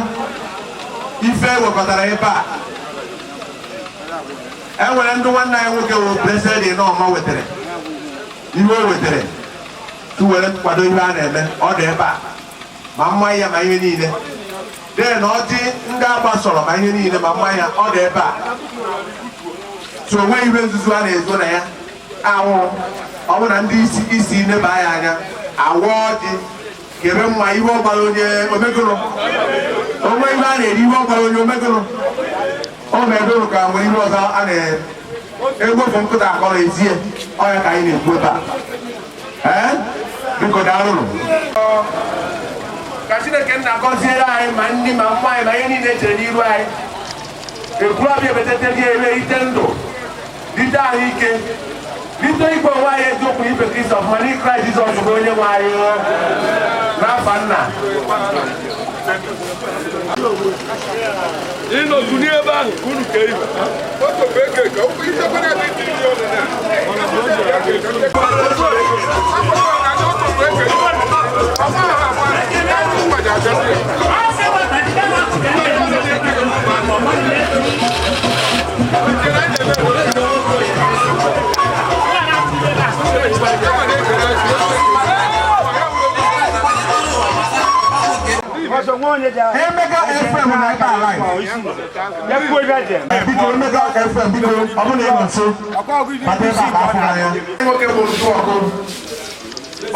ife ewekọtara ebe a enwere ndị nwanne anyị nwoke wụ blessed n'ọma wetara ihe o wetara were kwado ihe a na-eme ọ dị ebe a ma mma ya ma ihe niile dee na ọjị ndị agbasọrọ ma ihe niile ma mma ya ọ dị ebe a so onwe ihe nzuzu a na-ezo na ya awụ ọ bụ na ndị isi neba ya anya awụ ọjị kebe mma ihe ọgbara onye omegoro onwe ihe a na-eri ihe ọgbara onye omegoro ọ na-edoro ka nwere ihe ọzọ a na-egwefu nkụta akọrọ ezie ọya ka anyị na-ekwu ebe a biko daalụnụ ka Chineke nna gọziere anyị ma ndị ma mma anyị ma ihe niile chere n'iru anyị Ekwulobia ebeteteli ere ite ndụ dite ahụike dite igwe onwe anyị eziokwu ibe Kristo ọfụma n'i Kraịst Jizọs bụ onye nwe anyị n'afa nna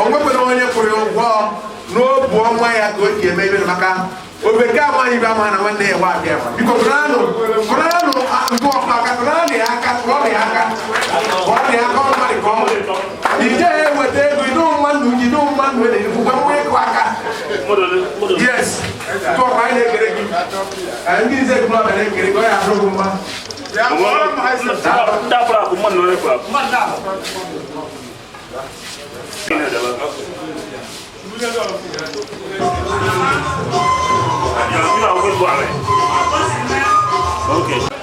onwekwere onye kwụrụ ụgwọ n'obu ọnwa ya ka o ji eme ebe maka obeke amaghị ibe ama na nwanne ya nwa abịa biko pụranụ ndụ ọkaka pụranụ ya aka tụọrọ ya aka ọmadị ka ọma ije ya eweta ego idu mmadụ na-ekwukwe nwa ịkụ aka yes tụọkwa anyị na-ekere gị ndị nze Ekwulobia na-ekere gị ọ ya adụrụ mma
Okay.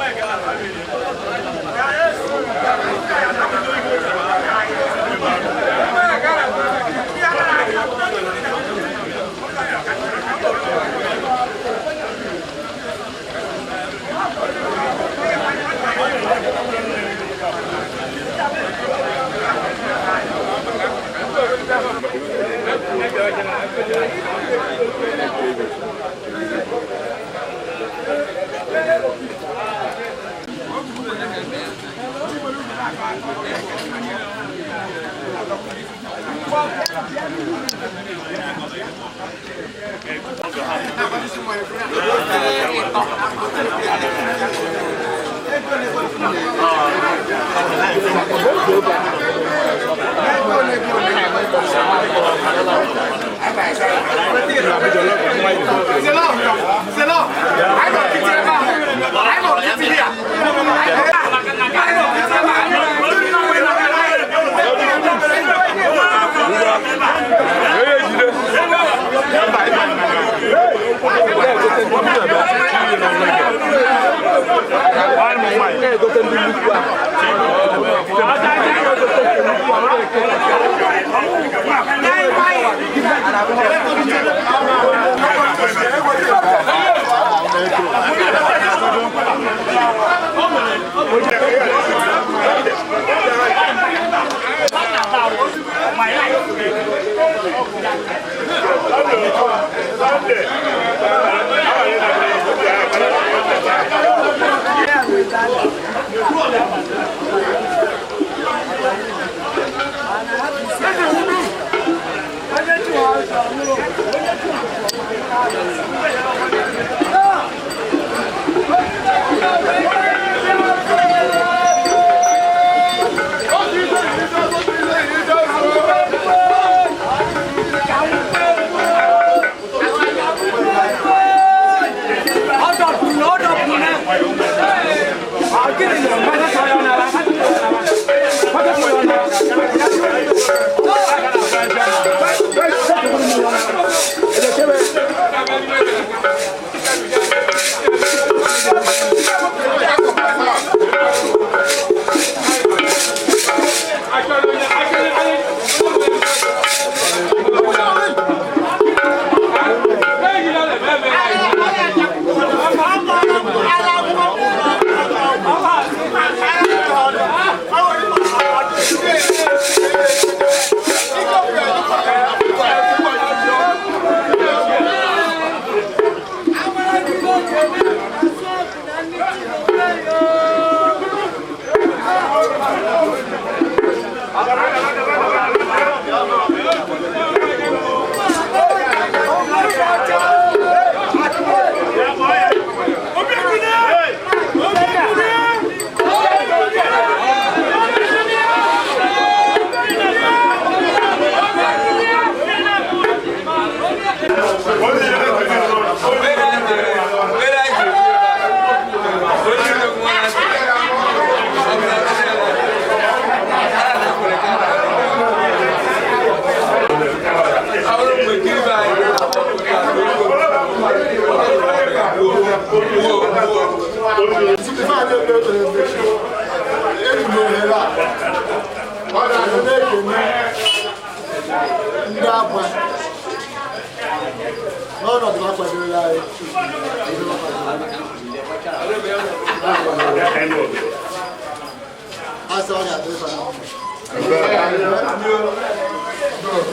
na-asị ọ ga-adị ịfa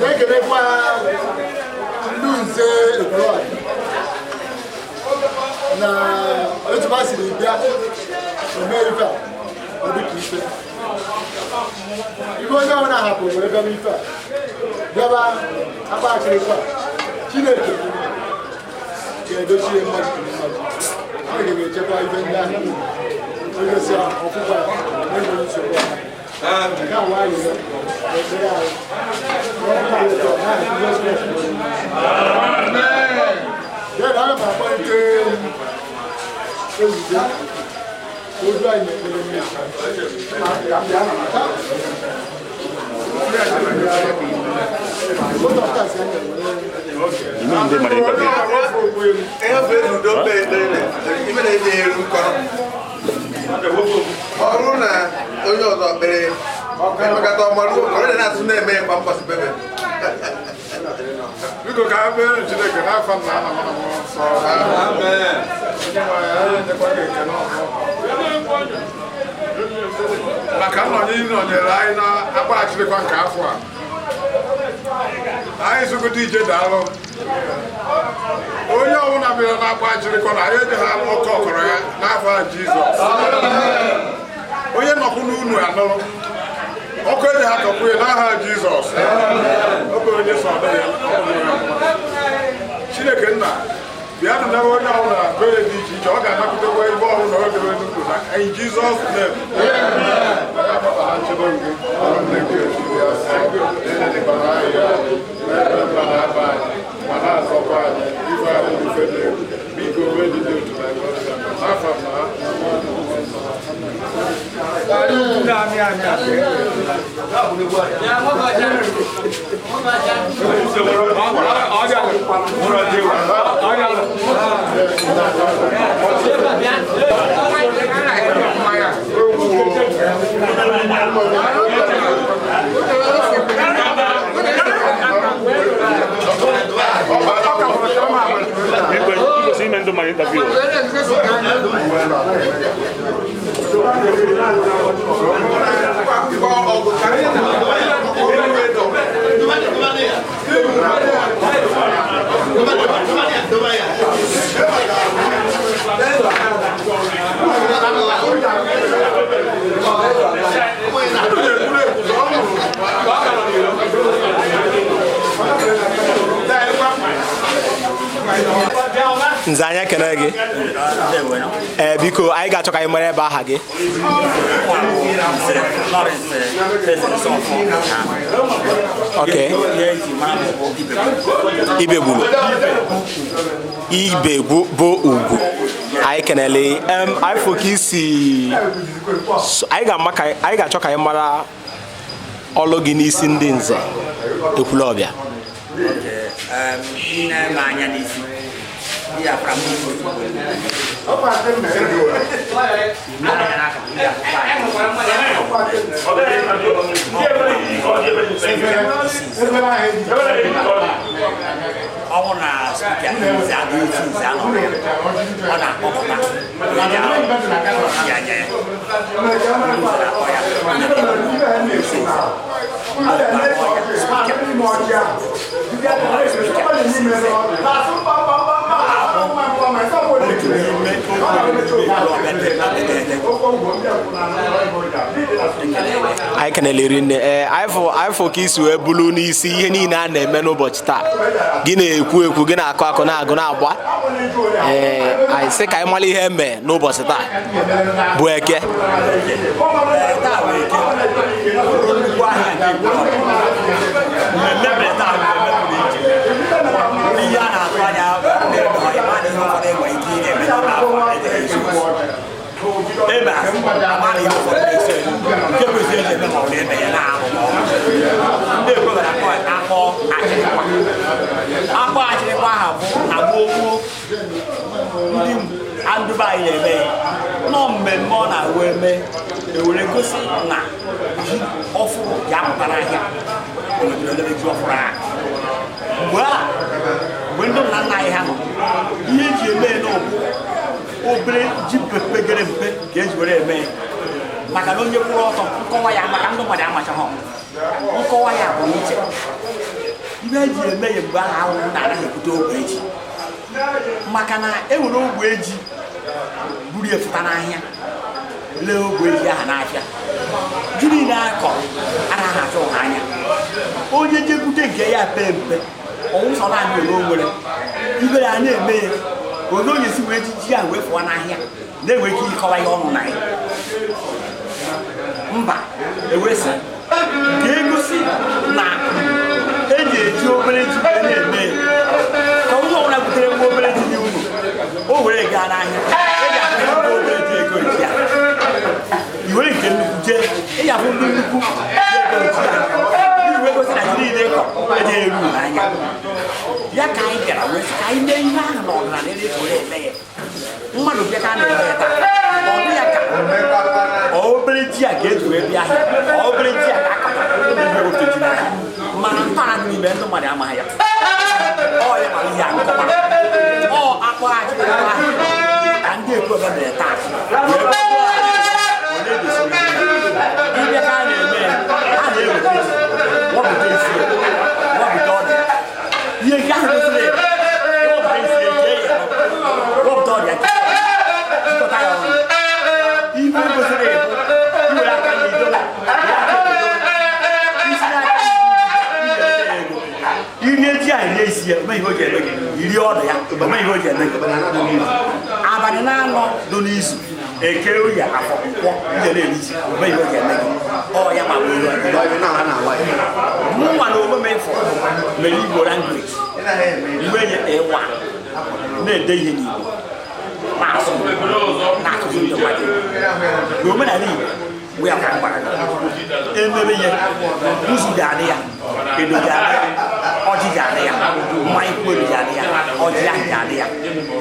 na-ekelekwa ndị nze Ekwulobia na otu ha siri bịa eme ife a ọ dị ka ife ife onye ọbụla hapụrụ were bịaba ife a bịaba akpa Achirikwa Chineke ga-edochie mmadụ ọ ga-echekwa ife ndị ahụ onyeisi ọfụkwa ya na-enweghị nsogbu ọha nke a nwanyị ekpere anyị ana m akpọlite ezute ozu anyị na-ekpere
ọ bụrụ na onye ọzọ kpere emekata ọmarụ ọ na-asụ na-eme kwa mgbasị bebe
biko ka a kpere Chineke n'afọ nna ana mana m nsọ maka nọnyere anyị na-akpa Achirikwa nke afọ a anyị zụgote ije daalụ onye ọbụla bịara na-akpa Achirikwa na anyị ejeghị alụ oke ọkọrọ ya n'afọ a Jizọs onye nọkwu n'unu anụrụ ọkụ eji ha tọpụ ya n'aha Jizọs oge onye so ọdụ ya Chineke nna bịa nụnara onye ọbụla kwere dị iche iche ọ ga-anapụtakwa ebe ọbụla o debe n'ukwu na in Jizọs name
Nze anyị ekele gị biko anyị ga-achọ ka anyị mara ebe aha gị Ibegbu bụ ugwu anyị kenele anyị fụ ka isi anyị ga-achọ ka anyị mara ọlụ gị n'isi ndị nze Ekwulobia
ọwụ na spika nze adị ezi nze anọ ọ na-akpọpụta ya nye
anyị kenelere nne anyị fụ ka isi wee bulu n'isi ihe niile a na-eme n'ụbọchị taa gị na-ekwu gị na-akụ akụ na-agụ na-agba anyị sị ka anyị mara ihe eme n'ụbọchị taa bụ Eke
Akpoo Achirikwa ha bụ agbogbo ndị andụba anyị na-eme nọ mmemme ọ na-arụ eme ewere gosi na ji ọfụrụ ya pụtara ahịa ji ọfụrụ ahụ mgbe ndị nna nna anyị ha nọ ihe eji eme n'ọbụ obere ji pegere mpe ka eji were eme
maka na onye kwụrụ ọtọ nkọwa ya maka ndị mmadụ amachaghị nkọwa ya bụ iche ihe eji eme ya mgbe ahụ ahụhụ na-anaghị ebute ogbe eji maka na enwere ogbe eji buru efụta n'ahịa lee ogbe eji aha n'afịa ji niile akọ anaghị achọ ha anya onye jekwute nke ya pe mpe ọwụsọ naanị ole o nwere ibe ya na-eme ya onye onye si wee ji ya wee fụwa n'ahịa na-enwe ike ịkọwa ya ọnụ na ya mba ewesị ga-egosi na eji eji obere ji wee na-eme ya ka onye ọbụla butere nwa obere ji n'ụlọ o were gaa n'ahịa eji akpa ego obere ji ego ji ya iwe nke nnukwu jee ịya bụ ndị nnukwu ego ji ya iji wee gosi na ji niile kọ eji eru n'anya ya ka anyị bịara wee ka anyị mee ihe ahụ n'ọdịnala efere eme ya mmadụ bịa ka a na-eme ya taa ọ dị ya ka obere ji a ga-eji wee bịa ahịa obere ji a ka akọtara ebe oke ji n'ahịa mana ntọala n'ime ndị mmadụ amaghị ya ọ ya mara ihe a nkọwa ọ akpọrọ Achirikwa ahụ ka ndị Ekwulobia mere taa wee ịbịa ka a na-eme ya a na-eweta ji wọpụta isi wọpụta ọdụ ihe nke ahụ gosiri wọpụta isi eji ya wọpụta ọdụ ya jikọta ya ọnụ ihe gosiri bụ iwere aka ya idola isi aka iri eji a rie isi ya ome ihe o ji eme gị iri ọdụ ya ome ihe o ji eme gị abalị na-anọ dị n'izu eke oyi afọ nkwọ ihe na-eri ji ome ihe o ji eme gị ọ ya ma bụ mụnwa na omume ịfọ mere Igbo language iwe nye ịwa na-ede ihe n'Igbo na-asụ na-akụzi ndị mmadụ na omenala Igbo wee aka mgbara emebe ihe ụzụ ga-adị ya edo ga-adị ya ọjị ga-adị ya mmanya kwelu ga-adị ya ọjị ahụ ga-adị ya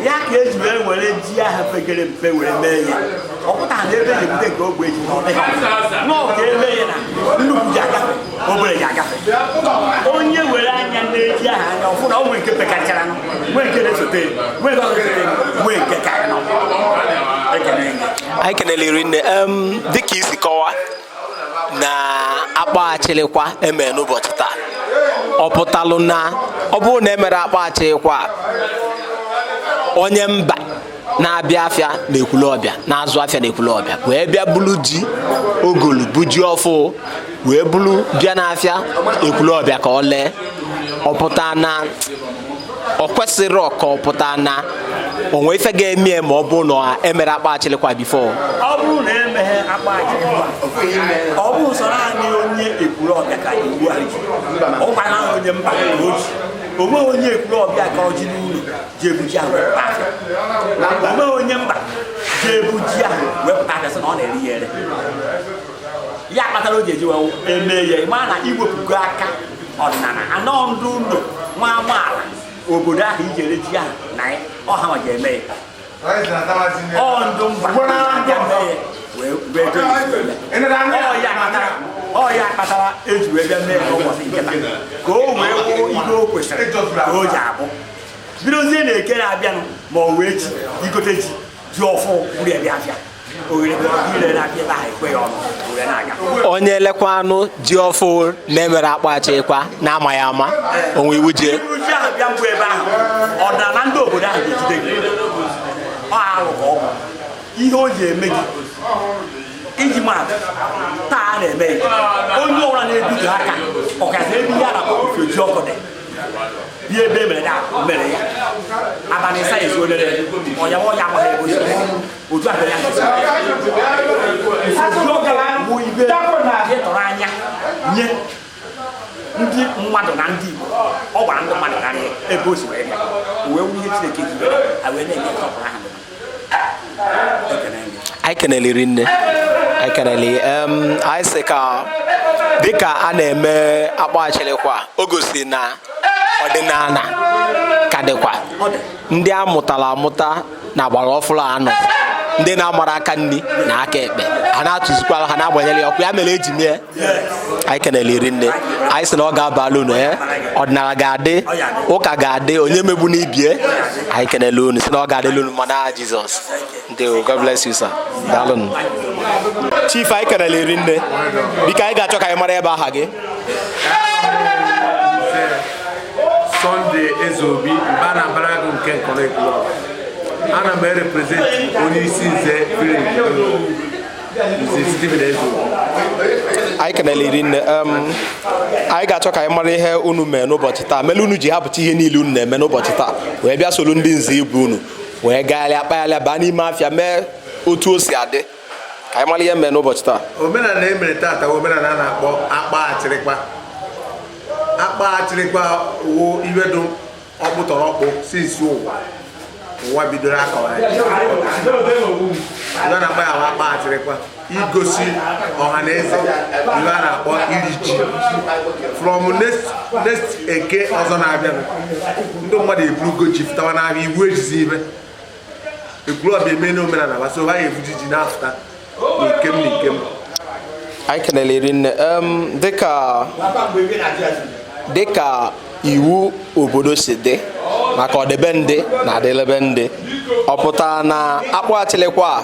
ya ka eji wee were ji ahụ pegere mpe were mee ya ọ pụtara na ebe na-ebute nke ogbe eji na ọ dịghị nọọ ka eme ya na nnukwu ji agafe obere ji agafe onye were anya na-eji aha anya ọfụ na ọ nwee nke pekachara nwee nke na-esote nwee nke ka ya nọ
anyị keneliri nne dịka isi kọwa na akpa Achirikwa emere n'ụbọchị taa ọ pụtalụ na ọ bụrụ na emere akpa Achirikwa onye mba na-abịa afịa na Ekwulobia na-azụ afịa na Ekwulobia wee bịa bulu ji ogolu bụ ji ọfụ wee bulu bịa n'afịa Ekwulobia ka ọ lee ọ pụta na ọ kwesịrị ọka ọ pụta na onwe ife ga-eme ma ọ bụ na emere akpa Achirikwa bifo
ọ bụrụ na emeghe akpa Achirikwa ọ bụ usoro anyị onye Ekwulobia ka iwu anyị ọ gbara onye mba oji onwe onye Ekwulobia ka ọ ji n'ụlọ ji ebuji ahụ wepụta afịa onwe onye mba ji ebuji ahụ wepụta afịa sị na ọ na-eri ya ere ya kpatara o ji eji wee eme ya ma na iwepụgo aka ọdịnala anọ ndụ ụlọ nwa amaala obodo ahụ iji ere ji ahụ na ọha ma ji eme ya ọ ndụ mba abịa mee ya ọ ya kpatara eji wee bịa mee n'ụbọchị nketa ka o wee kwuo ihe o kwesịrị ka o ji abụ bidozie na eke na-abịanụ ma ọ wee ji igote ji ọfụ buru ya bịa afịa
onye elekwa anụ ji ọfụ na-emere akpa Achirikwa na-amaghị ama onwe iwu jee
ọdịnala ndị obodo ahụ ga-ejide gị ọ alụ ka ọ bụ ihe o ji eme gị iji maatụ taa na-eme onye ọbụla na-ebido aka ọkazi ebe ihe a na-akpọ ofe ji ọkụ dị ihe ebe mere ya mere ya abalị ịsa ezu olele ọya amaghị ebe otu ahụ ya bụ ibe ịtọrọ anya nye ndị mmadụ na ndị Igbo ọ gwara ndị mmadụ karịa ebe o si wee bịa wee wụ ihe Chineke ji wee wee na-enye ntọpụrụ ha
anyị keneliri nne anyị keneli anyị sị ka dịka a na-eme akpa Achirikwa o gosi na ọdịnala ka dịkwa ndị a mụtara amụta na agbara ọfụrụ anọ ndị na-amara aka nri na aka ekpe a na-atụzikwara ha na-agbanyere ya ọkụ ya mere eji mee anyị keneliri nne anyị sị na ọ ga-abalụ unu ọdịnala ga-adị ụka ga-adị onye megbu n'ibie anyị kenele unu sị na ọ ga-adịla unu mana Jizọs God bless you, sir. Daalụ. Chief, anyị kenele iri nne. Biko anyị ga-achọ ka anyị mara ebe aha gị.
Sunday Ezobi, Mbana Barago nke Nkọrọ Ekwulobia. Ana m represent onye isi nze village Nze Stephen Ezobi.
Anyị kenele iri nne. Anyị ga-achọ ka anyị mara ihe unu mee n'ụbọchị taa. Mele unu ji hapụta ihe niile unu na-eme n'ụbọchị taa wee bịa solu ndị nze ibu unu wee gagharịa kpagharịa baa n'ime afịa mee otu o si adị. Ka anyị mara ihe mee n'ụbọchị taa.
Omenala emere taata omenala a na-akpọ akpa achịrịkwa. Akpa achịrịkwa wo iwe dụ ọkpụtọrọkpụ sinsi ụwa bidoro akọwa ya. Iwe na-akpọ ya akpa achịrịkwa igosi ọha na eze iwe a na-akpọ iri ji. From next eke ọzọ na-abịa ndị mmadụ eburugo ji fụtawa n'ahịa iwu ejizi ibe. Ekwulobia eme n'omenala gbasa ụwa ya ebuji ji na-afụta n'ikem.
Anyị kenele iri nne. Dịka iwu obodo si dị maka ọdịbe ndị na adịlebe ndị, ọ pụtara na akpụ achịrịkwa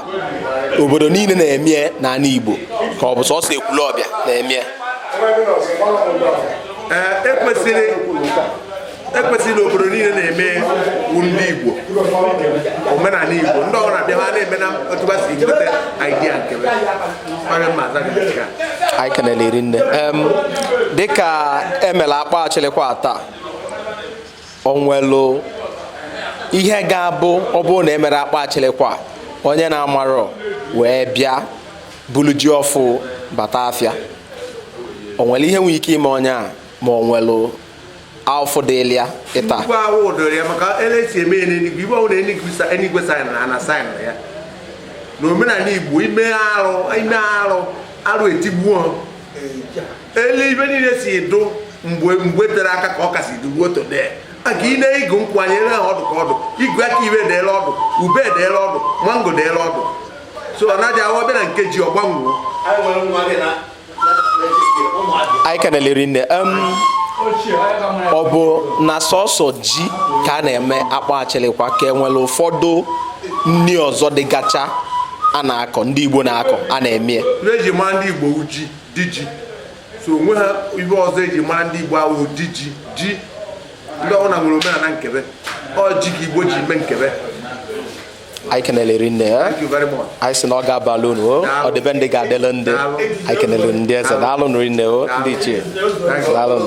obodo niile na-eme n'ala Igbo ka ọ bụ sọsọ Ekwulobia na-eme?
Ekwesịrị obodo niile na-eme ndị Igbo omenala Igbo ndị ọrụ na-abịa ha na-eme na otu ha si nweta idea nke
anyị kenele iri nne. Dịka emela akpa achịrịkwa taa, o nwelu ihe ga-abụ ọ bụrụ na emere akpa achịrịkwa onye na-amarọ wee bịa bulu ji ọfụ bata afịa, o nwere ihe nwere ike ime onye a ma o nwelu afọ dịlị ya ịta?
Nnukwu ahụ doro ya maka elesi eme ya n'enigwe ibe ọbụla enigwe sayịn na sayịn ya n'omenala Igbo ime arụ etigbuo ele ibe niile si dụ mgbe tere aka ka ọ kasị dugbuo tode aka ị na-ego nkwanyere ha ọdụ ka ọdụ igwe aka ibe deela ọdụ ube deela ọdụ mango deela ọdụ so ọ naghị ahụ ọbịa na nke ji ọgbanwuo.
Anyị kenele iri nne. Ọ bụ na sọsọ ji ka a na-eme akpa achịrịkwa ka enwere ụfọdụ nri ọzọ dịgacha a na-akọ ndị Igbo na-akọ a na-eme?
Eji mara ndị Igbo ji dị ji, so onwe ha ibe ọzọ eji mara ndị Igbo ahụ dị ji ndị ọbụla nwere omenala nkebe ọ ji ka Igbo ji mee nkebe.
Anyị kenele iri nne. Anyị sị na ọ ga-abalị unu ọdịbe ndị ga-adịlụ ndị. Anyị kenele ndị eze. Daalụ nri nne ndị ichie. Daalụ.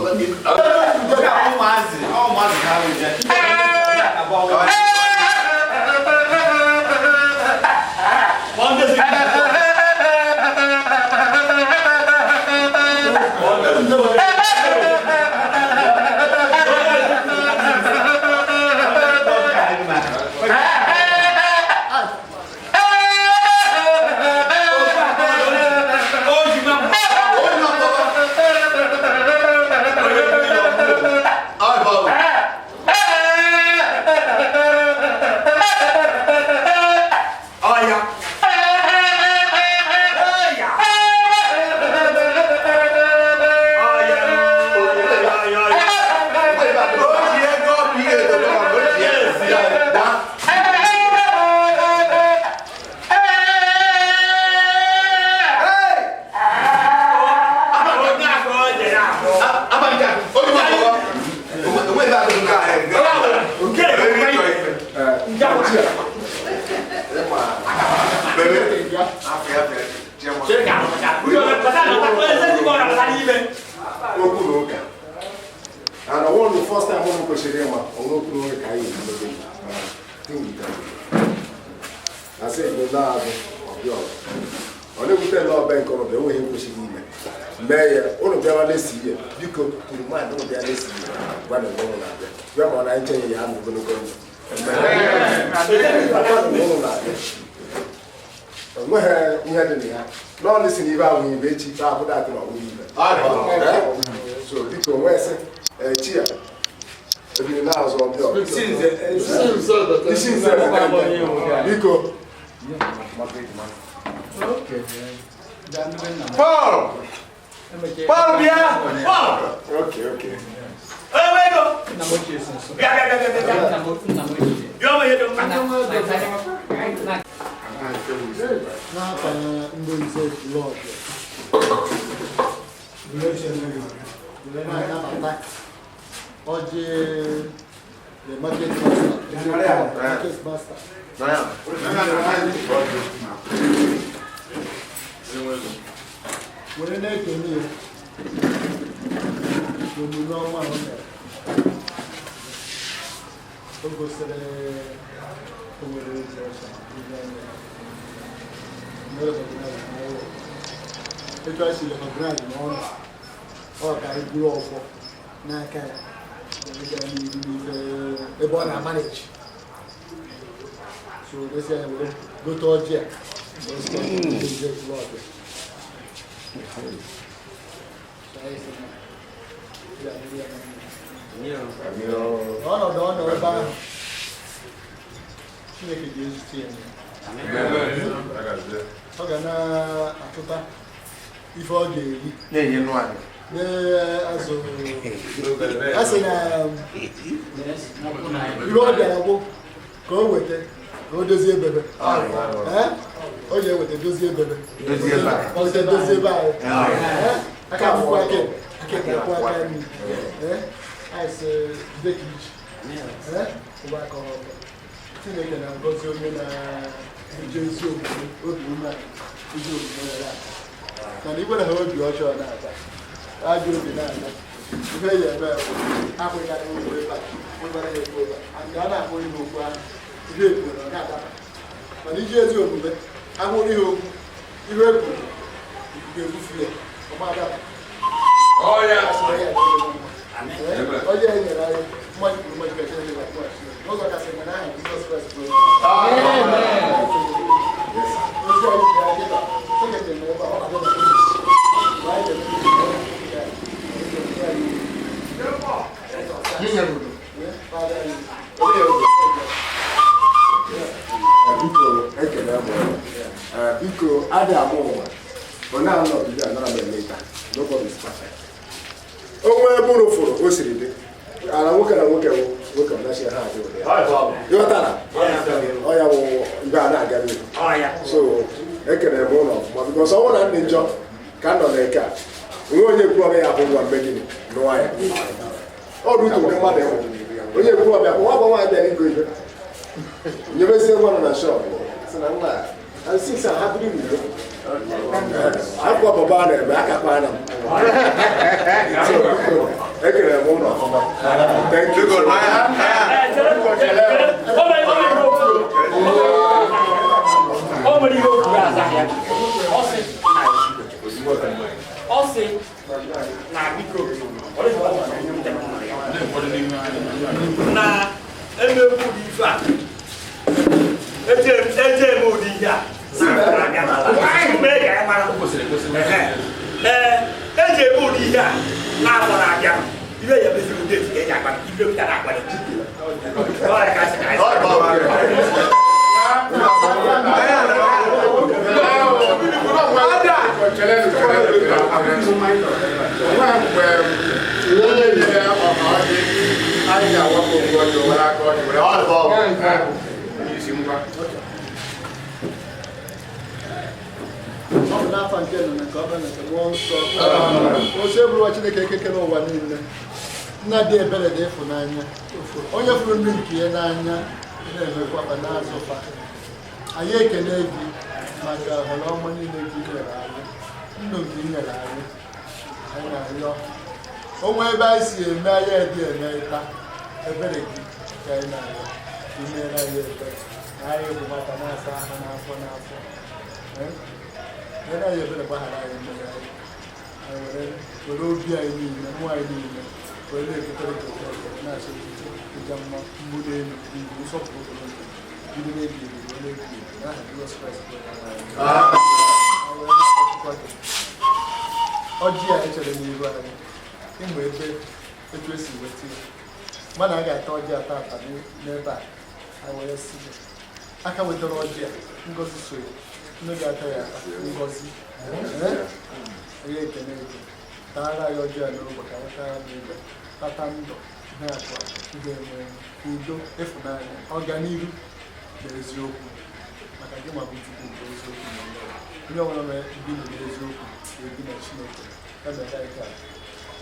And I want the first time I'm going to say, I said, no, no, on the hotel bank on the way he was in Mayor, all of them are see you could remind all the others when I'm going out there. You're on 19 years, I'm going to go. No, listen, if I will be cheap, I'll put that in my window. So, people, where's it? Cheer. If you now so Paul! Paul, bien! Paul! Okay. n'afọ ndị nze Ekwulobia were na-anabata ọjị the market master were na-ekene ya omume ọnwa ahụ mere o gosiri onwere ozi ọcha etu a siri ọgrad n'ọnụ ọ ka anyị buru ọfọ n'aka ya ebe ọ na-amaneji so esi anyị were gote ọjị a ọnọdụ ọ nọ ebe ahụ Chineke ga-ezute ya ọ ga na-atụta ife ọ ga-eri
na-enye nwaanyị
azụ a sị na ihe ọ bịara bụ ka o weta ka o dozie ebebe o ji eweta dozie ebebe dozie ebe anyị aka akwụkwọ aka akwụ aka nri aịsị dịka iji ụba aka ọrụ Chineke na-agọzi onye na-eji ezi omume obi ume ezi omume ya mana igwe na ha obi ọjọọ na-ata ajọ obi na-ata ihe ya eme akwụghị ya n'ụlọ ebe a nwebara ya ekwu ebe a nke a na-akpọ ihe okwu ahụ ihe ekwuru ọ na-adaba mana iji ezi omume ahụrụ ihe okwu ihe ekwuru ga-ebufu ya ọma adaba onye e nyere anyị mmadụ kwuru mmadụ ga-eche ndị ga-akwụghachi n'ụzọ kasị mere aha Jizọs Kraịst bụ ozi anyị bịara kịta sekete mere ebe ọ na-abịa na
biko adị amụ ụwa onye anọgide anara m eme taa nobody is perfect onwe ebe unu fụrụ o siri dị ala nwoke na nwoke nwoke ọnachi ha adị ụdị ịghọtara ọya bụ ibe a na-aga n'ihu so ekere m ụlọ ọfụma bikọs ọnwụ na ndị njọ ka nọ na eke a onwe onye Ekwulobia ya bụ ngwa mgbe gịnị nụwa ya ọ rute ụdị mmadụ ịhụ onye Ekwulobia bụ nwa bụ nwaanyị bịara igo ibe nyebezie nwa nọ na shọp si na nna asịsa ha biri n'iro akwa baba na-eme akakpa na ekere m ụlọ ọfụma thank you
na emegbu ife a eje eme ụdị ihe a eji eme ụdị ihe a n'afọ na-abịa ihe ya meziri ụdị eji eji akpa ibe pụtara akpali
ọ bụ n'afọ nke nọ nke ọ bụ nke mmụọ nsọ ozi eburu Chineke ekeke n'ụwa niile nna dị ebere dị ịfụnanya onye fụrụ ndị nke ya n'anya na-emekwaba na-azụfa anyị ekele gị maka ohere ọma niile gị nyere anyị ndụ nke ị nyere anyị anyị na-arịọ onwe ebe anyị si eme anyị dị emerịta ebere gị ka anyị na-arịọ imere anyị ebere na anyị bụ maka na-asa aha n'afọ n'afọ anyị ebere gbaghara anyị mmere anyị were obi anyị niile mmụọ anyị niile were na-egotere na-asị ịja mma mgbu n'elu ugwu nsọpụrụ bido n'ebi ebi wee na-ebi ebi n'aha Jizọs Kraịst ọjị a echere n'iru anyị ịmụ ebe etu esi weta ya mana a ga-ata ọjị a ata n'ebe a anyị were si aka wetara ọjị a ngozi so ya nne ga-ata ya ata ngozi onye ekene ego taara ya ọjị a n'ogbe ka wetara n'igwe tata ndụ na-akwa ga-enwe udo ịfụnanya ọganihu na eziokwu maka gị ma bụ Chukwu nke eziokwu onye ọbụla mere ibi n'eziokwu ebi na Chineke kabịara ike a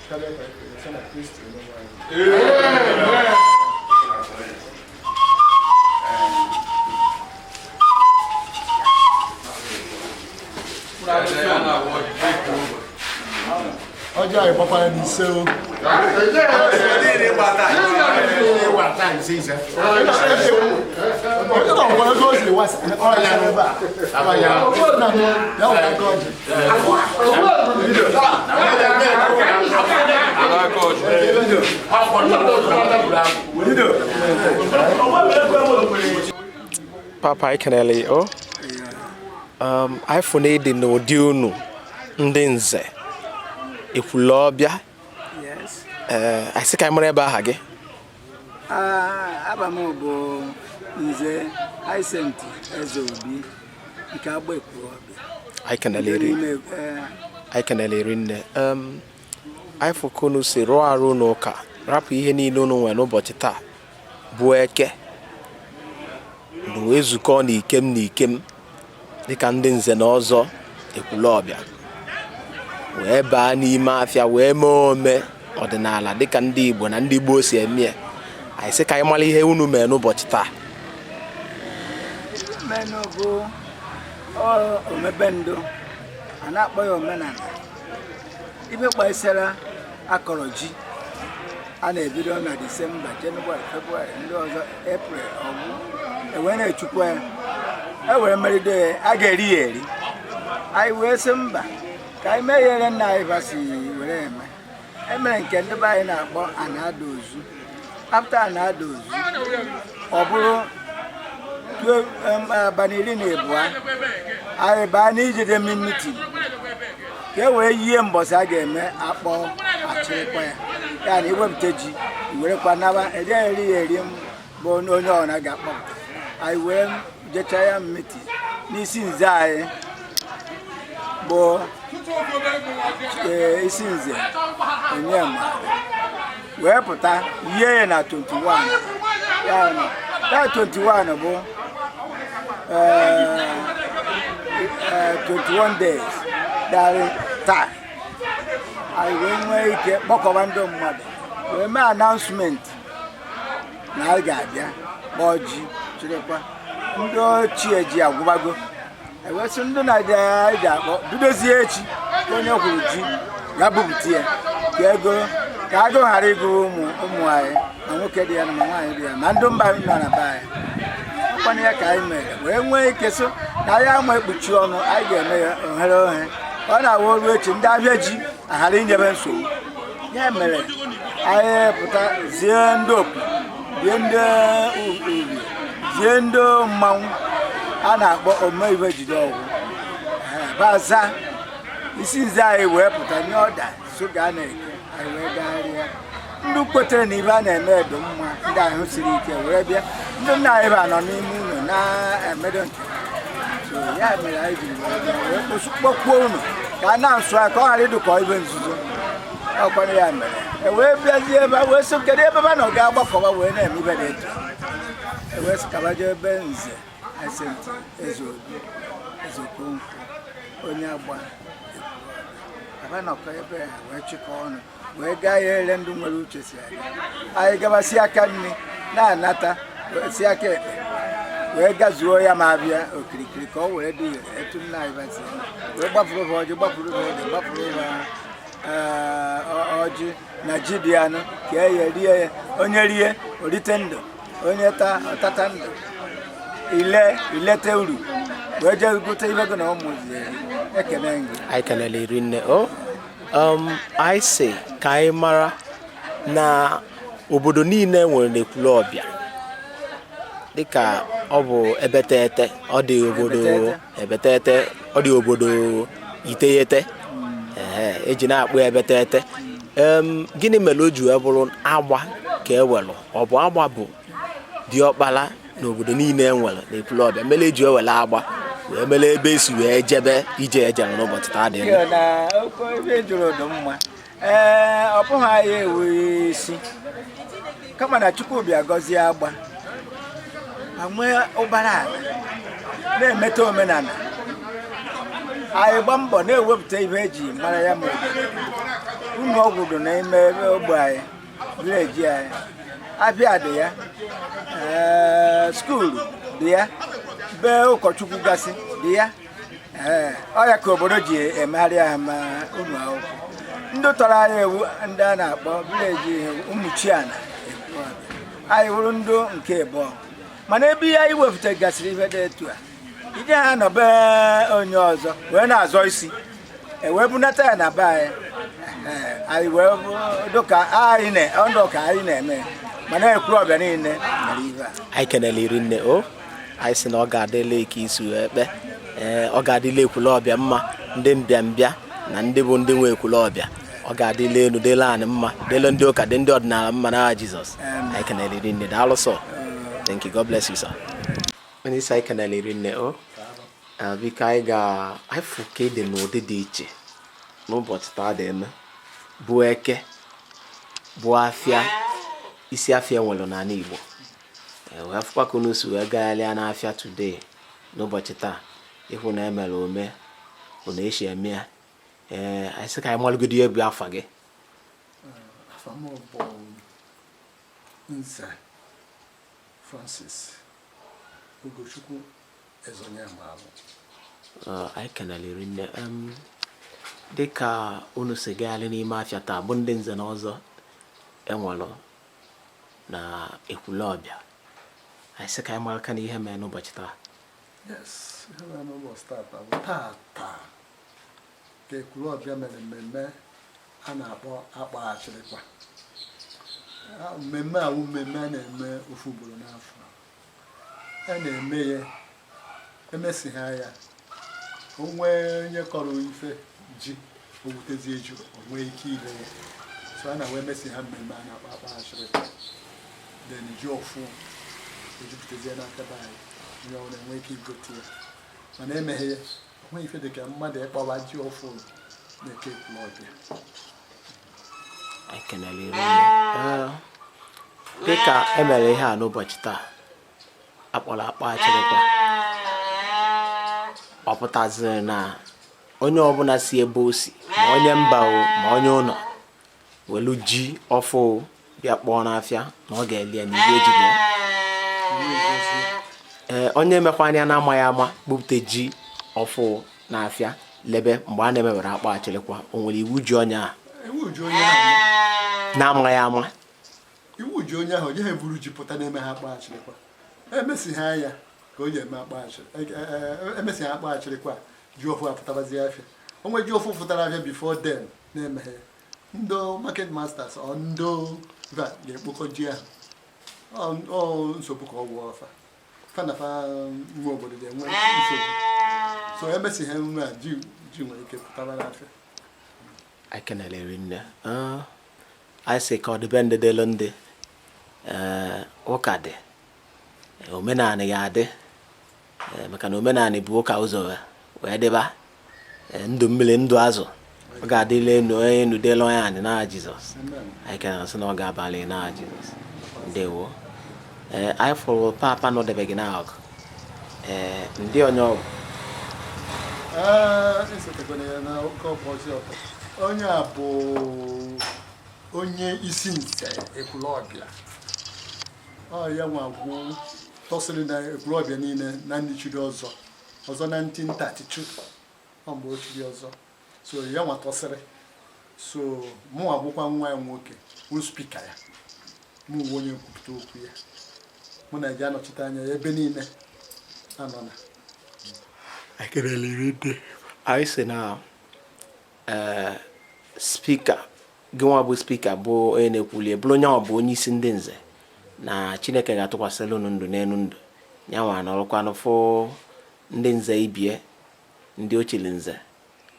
kabịa ka ekele site na Kristi onye nwanyị. Ọjọ́ àìpọ́pára ní iṣẹ́ o. Ọjọ́ náà wọ́n lọ́jọ́ òsì wá sí ọ̀rọ̀ ya rẹ̀ bá. Àbáyá náà yàwó àgọ́jì.
Papa ekenele o. iPhone dị n'ụdị unu ndị nze Ekwulobia.
Yes.
Asị ka mara ebe aha gị.
Aba m bụ nze Hyacinth Ezeobi nke Agba Ekwulobia.
Anyị kenele eri nne. iPhone unu si rụọ arụ n'ụka rapụ ihe niile unu nwere n'ụbọchị taa bụ eke na ezukọ n'ikem dịka ndị nze na ọzọ Ekwulobia wee baa n'ime afịa wee mee ome ọdịnala dịka ndị Igbo na ndị Igbo si eme. Anyị sị ka anyị mara ihe unu mere n'ụbọchị taa.
Menụ bụ omebe ndụ a na-akpọ ya omenala. Ibe gbasara akọrọ ji a na-ebido na Disemba, Jenụwarị, Febrụwarị, ndị ọzọ Eprel, ọgwụ ewee na-echukwa ya ewere merido ya a ga-eri ya eri. Anyị wee sị mba ka anyị mee ihe nna anyị basi were eme. Emere nke ndị be anyị na-akpọ ana-ada ozu. After ana-ada ozu ọ bụrụ abalị 12 anyị baa n'ijide meeting ka e wee yie mbọsị a ga-eme akpọ achịrịkwa ya. Ya na iwepụta ji iwerekwa naba eri ya eri bụ onye ọna ga-akpọpụta. Anyị wee jecha ya meeting n'isi nze anyị bụ isi nze Onyema wee pụta yie ya na 21. Ya na 21 bụ 21 days dari taa. Anyị wee nwee ike kpọkọba ndị mmadụ wee mee announcement na anyị ga-abịa kpọọ ji chịrịkwa. Ndị ochie ji agwụbago ewesị ndị na-aja anyị ga-akpọ bidozie echi onye kwuru ji ya bupụta ya ka ego ka agụ ghara ịgụ ụmụ anyị ma nwoke dị ya na ma nwaanyị dị ya ma ndị mba nọ na be anyị. Ọkwana ya ka anyị mere wee nwee ike so na anyị ama ekpuchi ọnụ anyị ga-eme ya ohe ọ na-awụ oru echi ndị abịa ji aghara inyebe nsogbu. Ya mere anyị pụta zie ndị opi bie ndị uri zie ndị mmanwụ a na-akpọ omeibe jide ọgwụ baza isi nze anyị wee pụta nye ọda so ga na-eke anyị wee gagharịa. Ndị kwetere na ibe a na-eme edo mma ndị ahụ siri ike wee bịa. Ndị nna anyị ba nọ n'ime ụlọ na-emedo nke so ya mere anyị jiri wee kpọkpuo ụlọ ka a na-asụ ya ka ọ ghara ịdụkọ ibe nzuzo. Ọkwana ya mere wee bịazie ebe wee so kedu ebe ba na ọ ga-agbakọba wee na-eme ibe dị etu wee sikabaje ebe nze Hyacinth Ezeobi Ezeokonkwo onye Agba aba nọkọ ebe ha wee chịkọ ọnụ wee gaa ya ele ndị nwere uche si aga. Anyị gabasị aka nne na-anata si aka ekpe wee gazuo ya ma abịa okirikiri ka ọ wee dị etu nna anyị basi wee gbapụrụ ha ọjị gbapụrụ ha ede gbapụrụ ha ọjị na ji dị anụ ka e rie ya. Onye rie orite ndụ onye taa ọtata ndụ ilete uru wee jee gote ibe gị na ụmụ ekene gị.
Anyị kenele iri nne o. Anyị si ka anyị mara na obodo niile nwere n'Ekwulobia dịka ọ bụ ebetete ọ dị obodo ebetete ọ dị obodo iteghete eji na-akpụ ebetete. Gịnị mere o ji wee bụrụ agba ka ewelụ? Ọ bụ agba bụ diọkpala n'obodo niile enwere n'Ekwulobia mere eji ewele agba wee mere ebe esi wee jebe ije ejere n'ụbọchị taa dị
na ebe jụrụ dị mma. Ọ bụghị anyị enweghị isi kama na Chukwu bịa gọzie agba ma nwee ụbara ala na-emeta omenala anyị gba mbọ na-ewepụta ihe eji mara ya ma ụmụ ọgwụ dị n'ime ogbe anyị vileji anyị abịa dị ya skuulu dị ya be ụkọchukwu gasị dị ya ọ ya ka obodo ji emegharị ahụ ma ụmụ akwụkwọ ndị tọrọ anyị ewu ndị a na-akpọ vileji ụmụchiana anyị wụrụ ndị nke abụọ mana ebe ihe anyị wepụtagasịrị ihe dị etu a ije ha nọ be onye ọzọ wee na-azọ isi wee bunata ya na be anyị wee dụka anyị na-eme mana Ekwulobia niile mere ihe a.
Anyị kenele iri nne o anyị sị na ọ ga-adịla ike isu ekpe ọ ga-adịla Ekwulobia mma ndị mbịambịa na ndị bụ ndị nwe Ekwulobia ọ ga-adịla elu dịla anyị mma dịla ndị ụka dị ndị ọdịnala mma n'aha Jizọs. Anyị kenele iri nne daalụ sọ. Thank you. God bless you, sir. When you say kenele iri nne o biko anyị ga-afụ ka ịdị n'ụdị dị iche n'ụbọchị taa dị eme bụ eke bụ afịa isi afịa nwere n'ala Igbo wee fụkwa ka unu si wee gagharịa n'afịa today n'ụbọchị taa ịhụ na emere ome unu eshi eme ya anyị sị ka anyị malụgodo ihe bụ afa gị.
Afa m bụ Nze Francis Ugochukwu Ezonyemalụ.
Anyị kenele iri nne dịka unu si gagharị n'ime afịa taa bụ ndị nze na ọzọ enwelụ na Ekwulobia anyị sị ka anyị mara ka na ihe mee n'ụbọchị taa.
Yes, ihe mere n'ụbọchị taata bụ taata ka Ekwulobia mere mmemme a na-akpọ akpa Achirikwa. Mmemme a bụ mmemme a na-eme ofu ugboro n'afọ. A na-eme ya emesigha ya onwe onye kọrọ ife ji owutezie ju onwe ike ile ya so a na-wee mesi ha mmemme a na-akpa akpa Achirikwa then ji ọfụ ejupụtazie n'aka be anyị onye ọbụla enwe ike igote ya mana emeghe ya onwe ife dị ka mmadụ ịkpọba ji ọfụ na-eke Ekwulobia.
Anyị kenele iri nne dịka emere ihe a n'ụbọchị taa akpọrọ akpa Achirikwa ọ pụtaziri na onye ọbụla si ebe o si ma onye mba o ma onye ụlọ welu ji ọfụ bịa kpọọ n'afịa na ọ ga-eli ya n'ihe ejiri ya onye mekwa anya na-amaghị ama kpupụta ji ọfụ n'afịa lebe mgbe a na-emewere akpa Achirikwa o nwere iwu ji onye a na-amaghị ama
iwu ji onye ahụ onye ha eburu ji pụta na-eme ha akpa Achirikwa emesigha ya ka o ji eme emesi akpa Achirikwa ji ọfụ apụtabazi afịa onwe ji ọfụ pụtara afịa before then na-emeghe ndị market masters ọ ndị ga-ekpokọ ji ahụ nsogbu ka ọ gwụ ọfa fanafa nwe obodo ga-enwe nsogbu so emesigha nwe a ji nwere ike pụtaba n'afịa.
Anyị kenele iri nne anyị sị ka ọ dịbe ndị dịlụ ndị ụka dị omenala ya adị maka na omenala bụ ụka ụzọ wee dịba ndụ mmiri ndụ azụ ọ ga-adịla enu dịla onye anyị n'aha Jizọs. Anyị kenele sị na ọ ga-abalị n'aha Jizọs. Ndewo anyị fụrụ papa nọdebeghị n'akụ ndị onye ọgwụ
onye a bụ onye isi nze Ekwulobia ọ ya nwa gwụ tọsịrị na Ekwulobia niile na ndị chiri ọzọ na 1932 ọ mgbe o chiri ọzọ so ya nwa tọsịrị so mụ agwụkwa nwa ya nwoke bụ spika ya mụ nwe onye nkwupụta okwu ya mụ na eji anọchite anya ya ebe niile anọ na
anyị sị na spika gị nwa bụ spika bụ onye na-ekwuli bụrụ onye bụ onye isi ndị nze na Chineke ga-atụkwasịrị unu ndụ n'elu ndụ ya nwa nọrọkwanụ fụ ndị nze ibie ndị ochili nze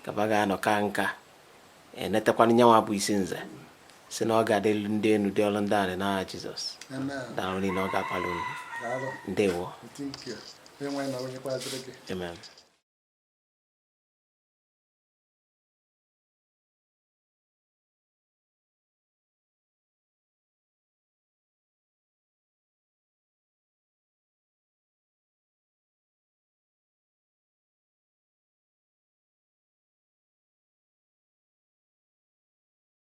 kaba ga-anọ ka nka enetakwanụ nyanwa bụ isi nze si na ọ ga-adịlu ndị enu dị ọrụ ndị anyị n'aha Jizọs daalụ niile ọ ga-akpali unu. Ndewo. Amen.